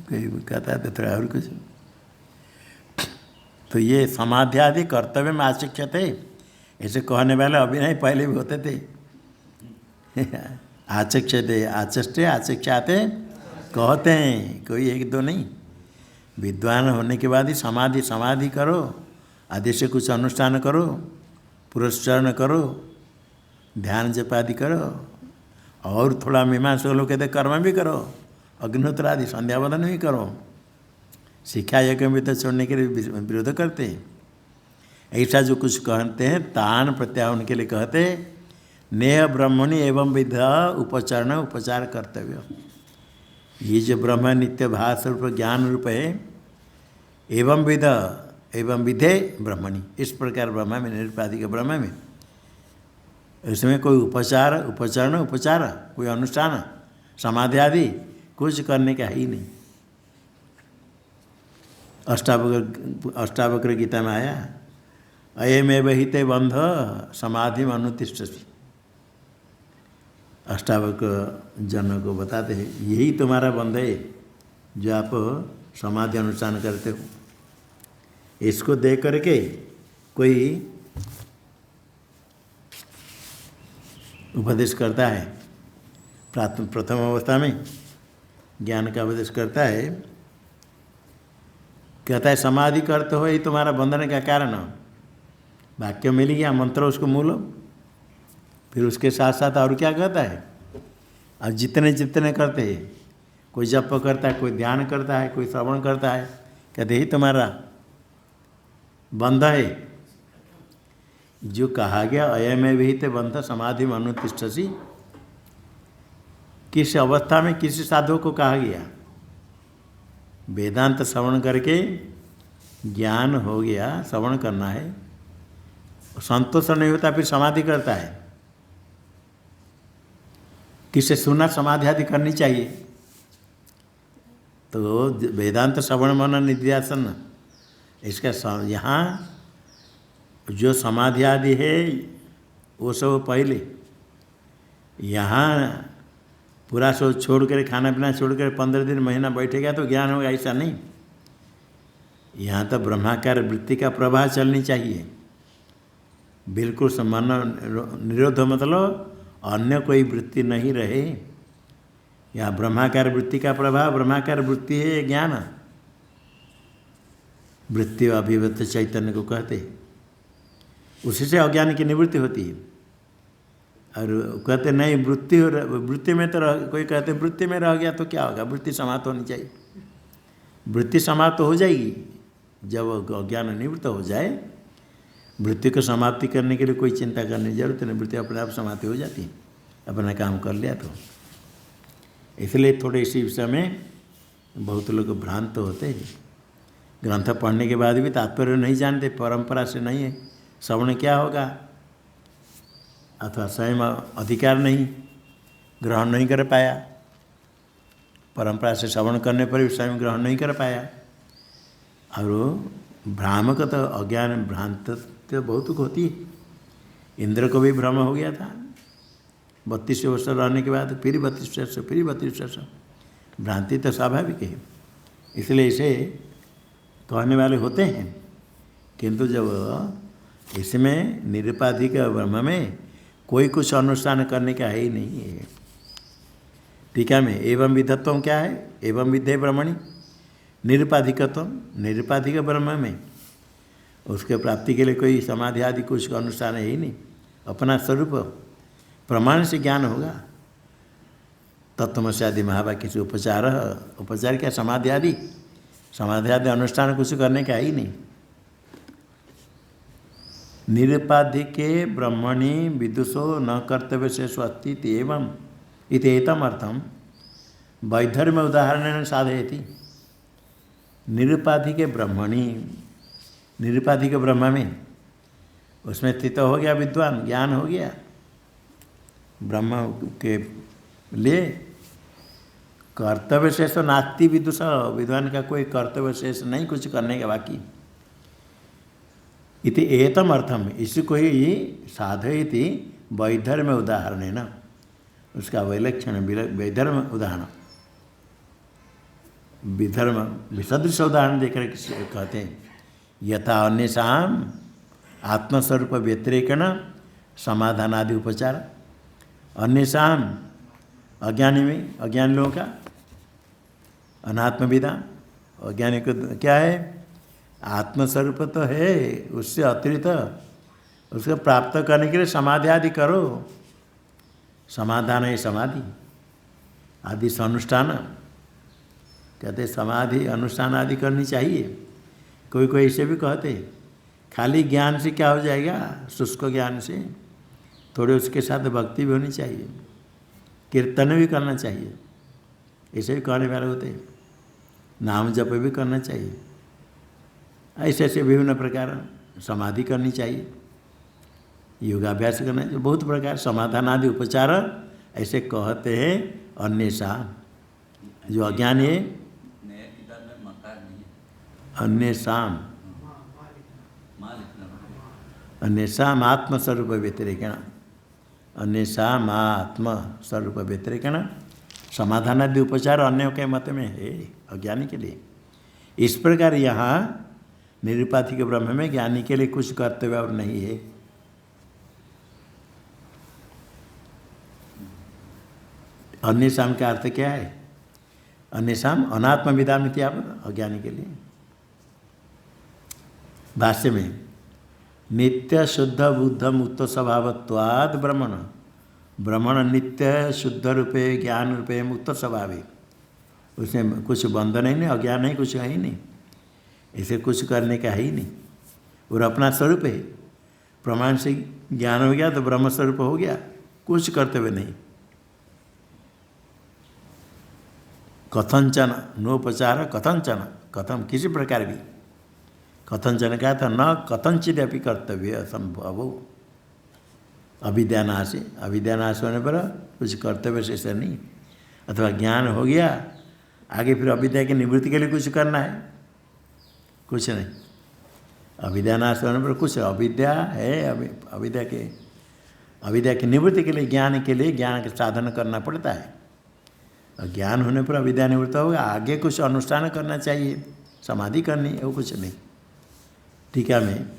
S1: कोई कहता है तो थोड़ा और कुछ। तो ये समाधि आदि कर्तव्य में आचक्ष्य थे, ऐसे कहने वाले अभी नहीं, पहले भी होते थे। आचक्ष्यते, आचष्टे, आचक्ष्याते कहते हैं, कोई 1-2 नहीं। विद्वान होने के बाद ही समाधि करो, आदि से कुछ अनुष्ठान करो, पुरस्चरण करो, ध्यान जप आदि करो, और थोड़ा मीमांसा लोग कहते कर्म भी करो, अग्निहोत्र आदि संध्यावंदन भी करो। शिक्षा यज्ञ भी तो छोड़ने के लिए विरोध करते हैं। ऐसा जो कुछ कहते हैं, तान प्रत्याह उनके लिए कहते, नेह ब्रह्मणि एवं विध उपचरण उपचार कर्तव्य। ये जो ब्रह्म नित्य भास रूप ज्ञान रूप है, एवं विध एवं विधे ब्रह्मणि, इस प्रकार ब्रह्म में, निरुपाधिक ब्रह्म में, इसमें कोई उपचरण उपचार, कोई अनुष्ठान, समाधि आदि कुछ करने का ही नहीं। अष्टावक्र गीता में आया, अयमेव हिते बंध समाधि में अनुतिष्ठति। अष्टावक्र जन को बताते हैं, यही तुम्हारा बंध है जो आप समाधि अनुष्ठान करते हो। इसको देख करके कोई उपदेश करता है, प्रथम अवस्था में ज्ञान का उपदेश करता है, कहता है समाधि करते हो, ये तुम्हारा बंधन का कारण। वाक्य मिल गया, मंत्र उसको मूल। फिर उसके साथ साथ और क्या कहता है, अब जितने जितने करते हैं, कोई जप करता है, कोई ध्यान करता है, कोई श्रवण करता है, कहते ही तुम्हारा बंध है। जो कहा गया अयमेव हिते बंध समाधि में अनुतिष्ठसि, किस अवस्था में किस साधु को कहा गया? वेदांत श्रवण करके ज्ञान हो गया, श्रवण करना है, संतोष नहीं होता फिर समाधि करता है। किसे सुना समाधि आदि करनी चाहिए। तो वेदांत श्रवण मनन निध्यासन, इसका यहाँ जो समाधि आदि है वो सब पहले, यहाँ पूरा सब छोड़ कर, खाना पीना छोड़ कर 15 दिन महीना बैठेगा तो ज्ञान होगा, ऐसा नहीं। यहाँ तो ब्रह्माकार वृत्ति का प्रवाह चलनी चाहिए, बिल्कुल मन निरोध, मतलब अन्य कोई वृत्ति नहीं रहे। यहाँ ब्रह्माकार वृत्ति का प्रभाव, ब्रह्माकार वृत्ति है ज्ञान, वृत्ति अभिव्यक्त चैतन्य को कहते, उसी से अज्ञान की निवृत्ति होती है। और कहते नहीं वृत्ति में तो कोई कहते वृत्ति में रह गया तो क्या होगा, वृत्ति समाप्त होनी चाहिए। वृत्ति समाप्त हो जाएगी जब अज्ञान निवृत्त हो जाए। वृत्ति को समाप्ति करने के लिए कोई चिंता करने की जरूरत नहीं, वृत्ति अपने आप समाप्ति हो जाती है, अपना काम कर लिया तो। इसलिए थोड़े इसी विषय में बहुत लोग भ्रांत होते हैं। ग्रंथ पढ़ने के बाद भी तात्पर्य नहीं जानते, परंपरा से नहीं है, श्रवण क्या होगा, अथवा स्वयं अधिकार नहीं, ग्रहण नहीं कर पाया, परंपरा से श्रवण करने पर भी स्वयं ग्रहण नहीं कर पाया। और भ्रामक तो अज्ञान भ्रांत तो बहुत होती है। इंद्र को भी भ्रम हो गया था, 32 वर्ष रहने के बाद फिर 32 वर्ष, फिर 32 वर्ष, भ्रांति तो स्वाभाविक है। इसलिए इसे कहने वाले होते हैं, किंतु जब इसमें निरुपाधिक ब्रह्म में कोई कुछ अनुष्ठान करने का है ही नहीं है। टीका में एवं विधत्व क्या है, एवं विधे ब्रह्मणि निरुपाधिकत्व, निरुपाधिक ब्रह्म में उसके प्राप्ति के लिए कोई समाधि आदि कुछ अनुष्ठान है ही नहीं, अपना स्वरूप प्रमाण से ज्ञान होगा। तत्वमसि आदि महावाक्य से उपचार क्या, समाधि आदि अनुष्ठान कुछ करने का ही नहीं। निरुपाधिके ब्रह्मणि विदुषो न कर्तव्य से स्वस्ति एवं इतम अर्थम वैधर्म्य उदाहरण साधयति। निरुपाधिके ब्रह्मणि, निरुपाधिक ब्रह्म में उसमें स्थित हो गया विद्वान, ज्ञान हो गया, ब्रह्म के लिए कर्तव्य शेष नास्ति विदुष, विद्वान का कोई कर्तव्य शेष नहीं कुछ करने का बाकी। इति एतम अर्थम, इसको ही साधयति वैधर्म्य उदाहरण है ना, उसका वैलक्षण वैधर्म उदाहरण, विधर्म विसदृश उदाहरण देकर कहते हैं। यथा अन्येषाम आत्मस्वरूप व्यतिरेकेण समाधान आदि उपचार, अन्येषाम अज्ञानी में, अज्ञानी लोगों का, अनात्मविदा, अज्ञानी को क्या है, आत्मस्वरूप तो है, उससे अतिरिक्त उसको प्राप्त करने के लिए समाधि आदि करो। समाधान है समाधि आदि से अनुष्ठान, कहते समाधि अनुष्ठान आदि करनी चाहिए। कोई कोई ऐसे भी कहते खाली ज्ञान से क्या हो जाएगा, शुष्क ज्ञान से, थोड़े उसके साथ भक्ति भी होनी चाहिए, कीर्तन भी करना चाहिए, ऐसे भी कहने वाले होते हैं, नाम जप भी करना चाहिए, ऐसे ऐसे विभिन्न प्रकार समाधि करनी चाहिए, योगाभ्यास करना चाहिए, बहुत प्रकार समाधान आदि उपचार ऐसे कहते हैं। अन्येषा जो अज्ञान है, अन्येषाम, अन्येषाम आत्मस्वरूप व्यतिरेकेण, अन्येषाम आत्मस्वरूप व्यतिरेकेण समाधान आदि उपचार अन्यों के मत में है अज्ञानी के लिए। इस प्रकार यहाँ निरुपाधिक ब्रह्म में ज्ञानी के लिए कुछ कर्तव्य और नहीं है। अन्येषाम का अर्थ क्या है, अन्येषाम अनात्म विदाम इत्यादि, अज्ञानी के लिए। भाष्य में नित्य शुद्ध बुद्ध मुक्त स्वभावत्वाद ब्रह्मण, ब्रह्मण नित्य शुद्ध रूपे ज्ञान रूपे मुक्त स्वभाव है, उसमें कुछ बंधन ही नहीं, अज्ञान नहीं, कुछ है ही नहीं, इसे कुछ करने का है ही नहीं, और अपना स्वरूप है। प्रमाण से ज्ञान हो गया तो ब्रह्म स्वरूप हो गया, कुछ कर्तव्य नहीं। कथंचन नोपचार कथंचन, कथम किसी प्रकार भी, कथंचन का था न कथंचित अपनी कर्तव्य असंभव। अविद्यानाश, अविद्यानाश होने पर कुछ कर्तव्य से नहीं, अथवा ज्ञान हो गया आगे फिर अविद्या की निवृत्ति के लिए कुछ करना है, कुछ नहीं। अविद्यानाश होने पर कुछ, अविद्या है, अविद्या की निवृत्ति के लिए ज्ञान के साधन करना पड़ता है। और ज्ञान होने पर अविद्या निवृत्त होगा, आगे कुछ अनुष्ठान करना चाहिए, समाधि करनी है, वो कुछ नहीं। टीका में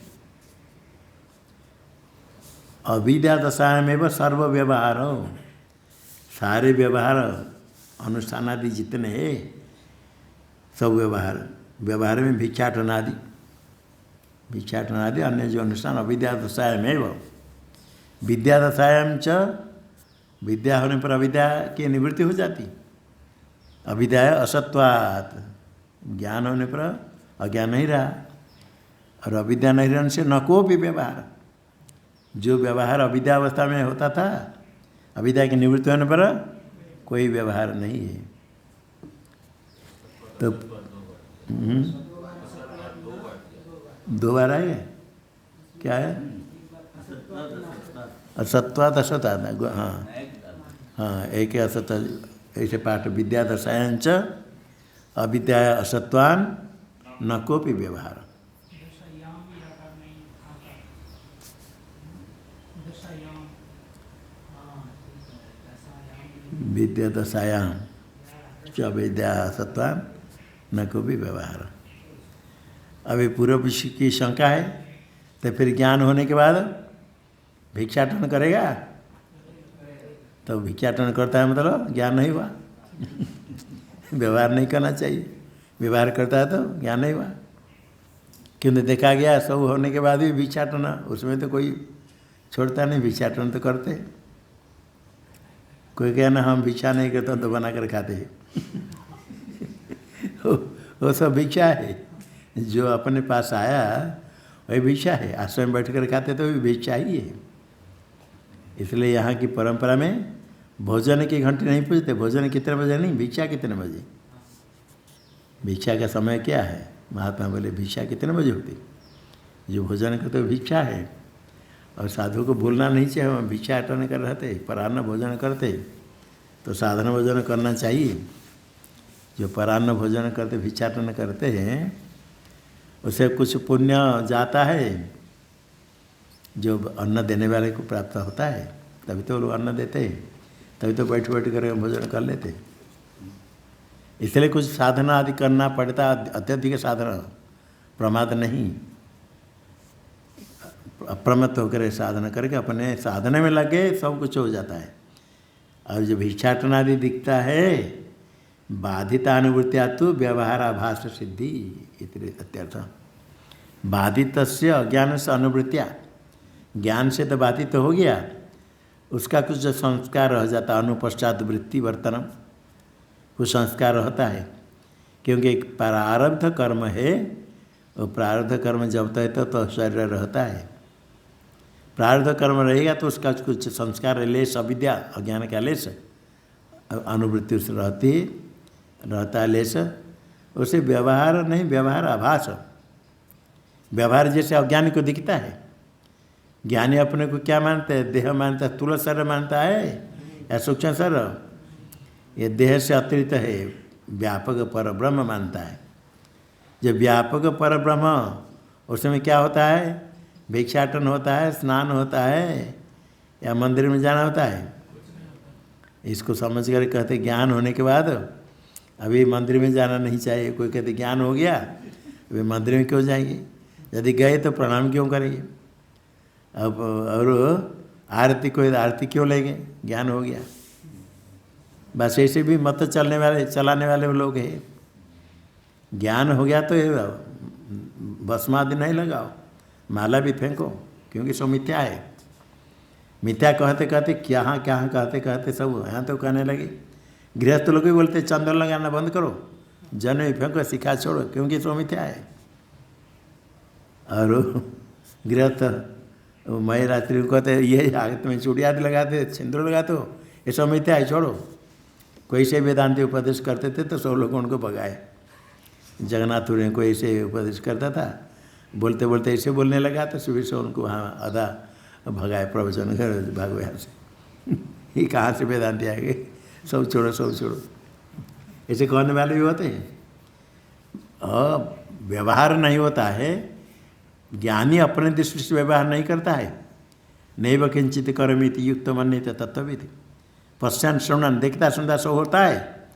S1: अविद्या दशा में वह सर्व व्यवहार हो, सारे व्यवहार अनुष्ठान आदि जितने हैं सब व्यवहार में भिक्षाटन आदि अन्य जो अनुष्ठान अविद्या दशायामेव, विद्या दशायाम च, विद्या होने पर अविद्या की निवृत्ति हो जाती। अविद्या असत्वात्, ज्ञान होने पर अज्ञान नहीं रहा, और अविद्या नहीं रहने से न को भी व्यवहार, जो व्यवहार अविद्या अवस्था में होता था अविद्या की निवृत्ति होने पर कोई व्यवहार नहीं है। तो दो बार आए, क्या है? असत्वात् असत्वात्, हाँ एक असत, ऐसे पाठ विद्या दशायांच अविद्या असत्वान न कोपि व्यवहार। विद्या दशायाम च अविद्या असत्वान न कोपि व्यवहार। अभी पूर्व की शंका है, तो फिर ज्ञान होने के बाद भिक्षाटन करेगा, तो भिक्षाटन करता है मतलब ज्ञान नहीं हुआ। व्यवहार नहीं करना चाहिए, व्यवहार करता है तो ज्ञान नहीं हुआ। क्योंकि देखा गया सब होने के बाद भी भिक्षाटन, उसमें तो कोई छोड़ता नहीं, भिक्षाटन तो करते। कोई कहना हम भिक्षा नहीं करते तो बना कर खाते हैं। वो सब भिक्षा है, जो अपने पास आया वही भिक्षा है। आश्रम में बैठ कर खाते तो भी भिक्षा ही है। इसलिए यहाँ की परंपरा में भोजन की घंटी नहीं पूछते, भोजन कितने बजे नहीं, भिक्षा कितने बजे। भिक्षा का समय क्या है? महात्मा बोले भिक्षा कितने बजे होती, जो भोजन करते भिक्षा है। और साधु को भूलना नहीं चाहिए, हम भिक्षाटन कर रहते, परान्न भोजन करते तो साधन भोजन करना चाहिए। जो परान्न भोजन करते भिक्षाटन करते हैं उसे कुछ पुण्य जाता है, जो अन्न देने वाले को प्राप्त होता है, तभी तो लोग अन्न देते हैं, तभी तो बैठ बैठ कर भोजन कर लेते। इसलिए कुछ साधना आदि करना पड़ता, अत्यधिक साधना, प्रमाद नहीं, अप्रमत्त होकर साधना करके अपने साधना में लगे सब कुछ हो जाता है। और जो भिक्षाटन आदि दिखता है बाधितानुवृत्तिया तो व्यवहाराभास सिद्धि इत्यर्थ। बाधित से अज्ञान से अनुवृत्तिया, ज्ञान से तो बाधित हो गया, उसका कुछ जो संस्कार रह जाता, अनुपश्चात वृत्ति वर्तनम, कुछ संस्कार रहता है। क्योंकि एक प्रारब्ध कर्म है, वो प्रारब्ध कर्म जब तक तो शरीर रहता है, प्रारब्ध कर्म रहेगा तो उसका कुछ संस्कार लेस, अविद्या अज्ञान का लेस अनुवृत्ति उससे रहता है लेस, उसे व्यवहार नहीं, व्यवहार आभास। व्यवहार जैसे अज्ञानी को दिखता है, ज्ञानी अपने को क्या मानता है? देह मानता है, स्थूल शरीर मानता है या सूक्ष्म शरीर? ये देह से अतिरिक्त है, व्यापक पर ब्रह्म मानता है। जब व्यापक पर ब्रह्म, उसमें क्या होता है? भिक्षाटन होता है, स्नान होता है या मंदिर में जाना होता है। इसको समझ कर कहते ज्ञान होने के बाद अभी मंदिर में जाना नहीं चाहिए। कोई कहते ज्ञान हो गया अभी मंदिर में क्यों जाएंगे, यदि गए तो प्रणाम क्यों करेंगे। अब और आरती, कोई आरती क्यों लेंगे, ज्ञान हो गया। बस ऐसे भी मत चलाने वाले लोग हैं। ज्ञान हो गया तो ये भस्मादि नहीं लगाओ, माला भी फेंको, क्योंकि सब मिथ्या है। मिथ्या कहते कहते क्या कहते कहते सब यहाँ तो कहने लगे। गृहस्थ लोग भी बोलते चंदन लगाना बंद करो, जन भी फेंको, सिखा छोड़ो, क्योंकि सब मिथ्या है। और गृहस्थ मई रात्रि को कहते ये आगे तुम्हें चूड़ी आदि लगाते, सिंदूर लगाते हो, ये सब मिथ्या है, छोड़ो। कोई से वेदांति उपदेश करते थे तो सब लोग उनको भगाए। जगन्नाथ ने कोई ऐसे उपदेश करता था, बोलते बोलते ऐसे बोलने लगा तो सुबह से उनको वहाँ आधा भगाए, प्रवचन कर भागो यहाँ से। ये कहाँ से वेदांति आएंगे, सब छोड़ो सब छोड़ो, ऐसे कहने वाले भी होते हैं। व्यवहार नहीं होता है, ज्ञानी अपने दृष्टि से व्यवहार नहीं करता है। नैव किंचित करमिति युक्त मन्यते तत्त्वविद। पश्चान श्रवणन, देखता सुनता सब होता है,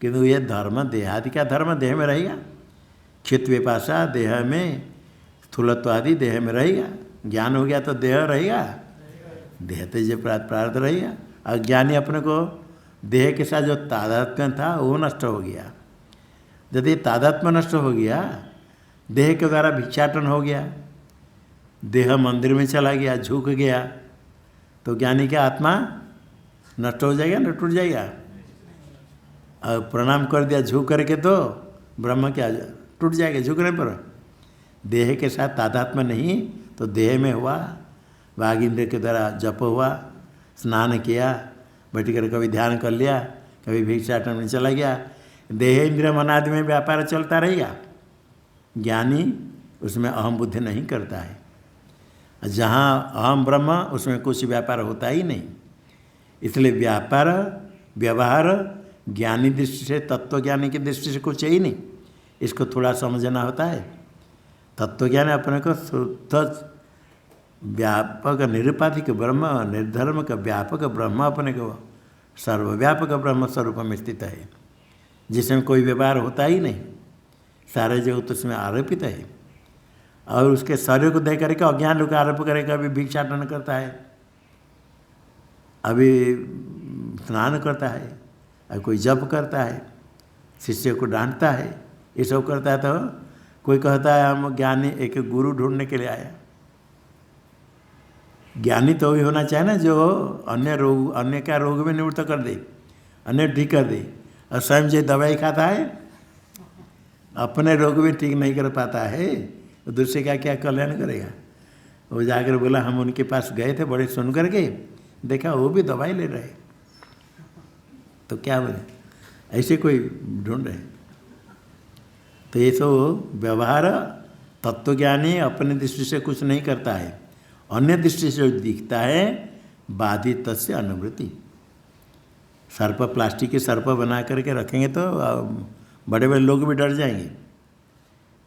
S1: किंतु ये धर्म देहादि का धर्म देह में रहेगा। क्षित विपाशा देह में, स्थूलत्व आदि देह में रहेगा। ज्ञान हो गया तो देह रहेगा, देह तेज प्रार्थ रहेगा। अज्ञानी अपने को देह के साथ जो तादात्म्य था वो नष्ट हो गया। यदि तादात्म्य नष्ट हो गया, देह के द्वारा भिक्षाटन हो गया, देह मंदिर में चला गया, झुक गया, तो ज्ञानी का आत्मा नष्ट हो जाएगा न टूट जाएगा। और प्रणाम कर दिया झुक करके तो ब्रह्म क्या टूट जाएगा झुकने पर। देह के साथ तादात्म्य नहीं तो देह में हुआ, वाग इंद्र के द्वारा जप हुआ, स्नान किया, बैठ कर कभी ध्यान कर लिया, कभी भिक्षाटन में चला गया, देह इंद्रिय मन आदि में व्यापार चलता रहेगा। ज्ञानी उसमें अहम बुद्धि नहीं करता है। जहाँ अहम ब्रह्म उसमें कुछ व्यापार होता ही नहीं। इसलिए व्यापार व्यवहार ज्ञानी दृष्टि से, तत्वज्ञानी की दृष्टि से कुछ ही नहीं। इसको थोड़ा समझना होता है। तत्वज्ञान अपने को शुद्ध व्यापक निरुपाधिक ब्रह्म, निर्धर्म का व्यापक ब्रह्म अपने को सर्वव्यापक ब्रह्म स्वरूप में स्थित है, जिसमें कोई व्यवहार होता ही नहीं। सारे जगत उसमें आरोपित है। और उसके शरीर को देख करके अज्ञान लोग आरोप करेगा, अभी भिक्षाटन करता है, अभी स्नान करता है, और कोई जप करता है, शिष्य को डांटता है, ये सब करता है। तो कोई कहता है हम ज्ञानी, एक गुरु ढूंढने के लिए आया। ज्ञानी तो वही होना चाहिए ना जो अन्य रोग, अन्य का रोग में निवृत्त कर दे, अन्य ठीक कर दे। और स्वयं जो दवाई खाता है, अपने रोग भी ठीक नहीं कर पाता है, तो दूसरे का क्या कल्याण करेगा। वो जाकर बोला हम उनके पास गए थे, बड़े सुन करके देखा वो भी दवाई ले रहे, तो क्या बोले, ऐसे कोई ढूंढ रहे। तो ये तो व्यवहार तत्वज्ञानी अपने दृष्टि से कुछ नहीं करता है, अन्य दृष्टि से जो दिखता है बाधित से अनुभूति। सर्प, प्लास्टिक के सर्प बना करके रखेंगे तो बड़े बड़े लोग भी डर जाएंगे।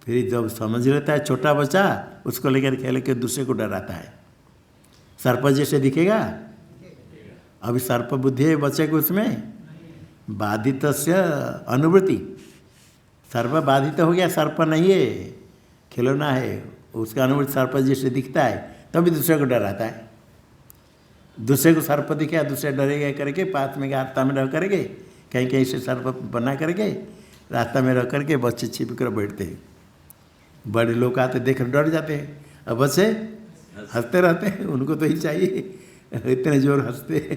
S1: फिर जब समझ लेता है छोटा बच्चा, उसको लेकर खेल के दूसरे को डराता है। सर्प जैसे दिखेगा, अभी सर्प बुद्धि है बच्चे को, उसमें बाधित से अनुभूति। सर्प बाधित हो गया, सर्प नहीं है, खिलौना है, उसका अनुभूति सर्प जैसे दिखता है, तभी दूसरे को डराता है। दूसरे को सर्प दिखे, दूसरे डरेगा करके पास में रास्ता में रह करके कहीं कहीं से सर्प बना करके रास्ता में रह करके बच्चे छिप कर बैठते हैं। बड़े लोग आते देख डर जाते हैं, और बच्चे हंसते रहते हैं, उनको तो ही चाहिए, इतने जोर हंसते हैं,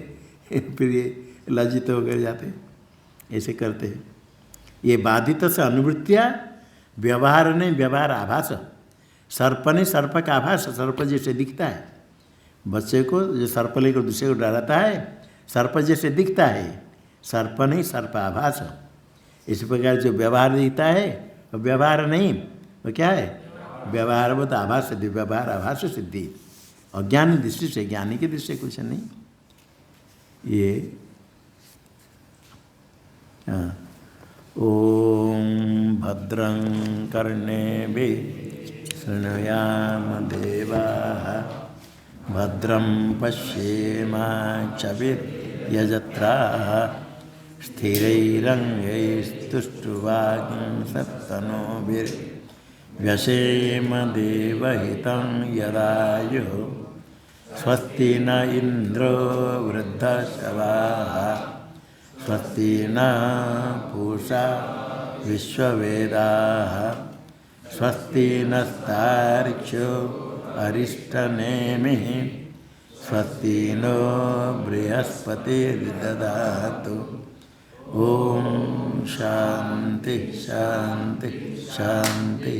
S1: फिर ये लज्जित होकर जाते हैं, ऐसे करते हैं। ये बाधित से अनुभूतियाँ, व्यवहार नहीं, व्यवहार आभास। सर्प नहीं, सर्प का आभास, सर्प जैसे दिखता है। बच्चे को जो सर्प लेकर दूसरे को डराता है, सर्प जैसे दिखता है, सर्प नहीं, सर्प आभास। इस प्रकार जो व्यवहार दिखता है वो व्यवहार नहीं, वो क्या है, व्यवहार वो तो आभास सिद्धि, व्यवहार आभास सिद्धि। अज्ञानी दृष्टि से, ज्ञानी की दृष्टि से कुछ नहीं। ये ओम भद्रं कर्णेभिः शृणुयाम देवाः, भद्रं पश्येमाक्षभिर्यजत्राः, स्थिरैरङ्गैस्तुष्टुवागुंसत्तनूभिर्व्यसेम देवहितं यदायुः। स्वस्ति न इन्द्रो वृद्धश्रवाः, स्वस्ति न पूषा विश्ववेदाः, स्वस्ति नस्तार्क्ष्यो अरिष्टनेमिः, स्वस्ति नो बृहस्पतिर्दधातु। ओम शांति शांति शांति।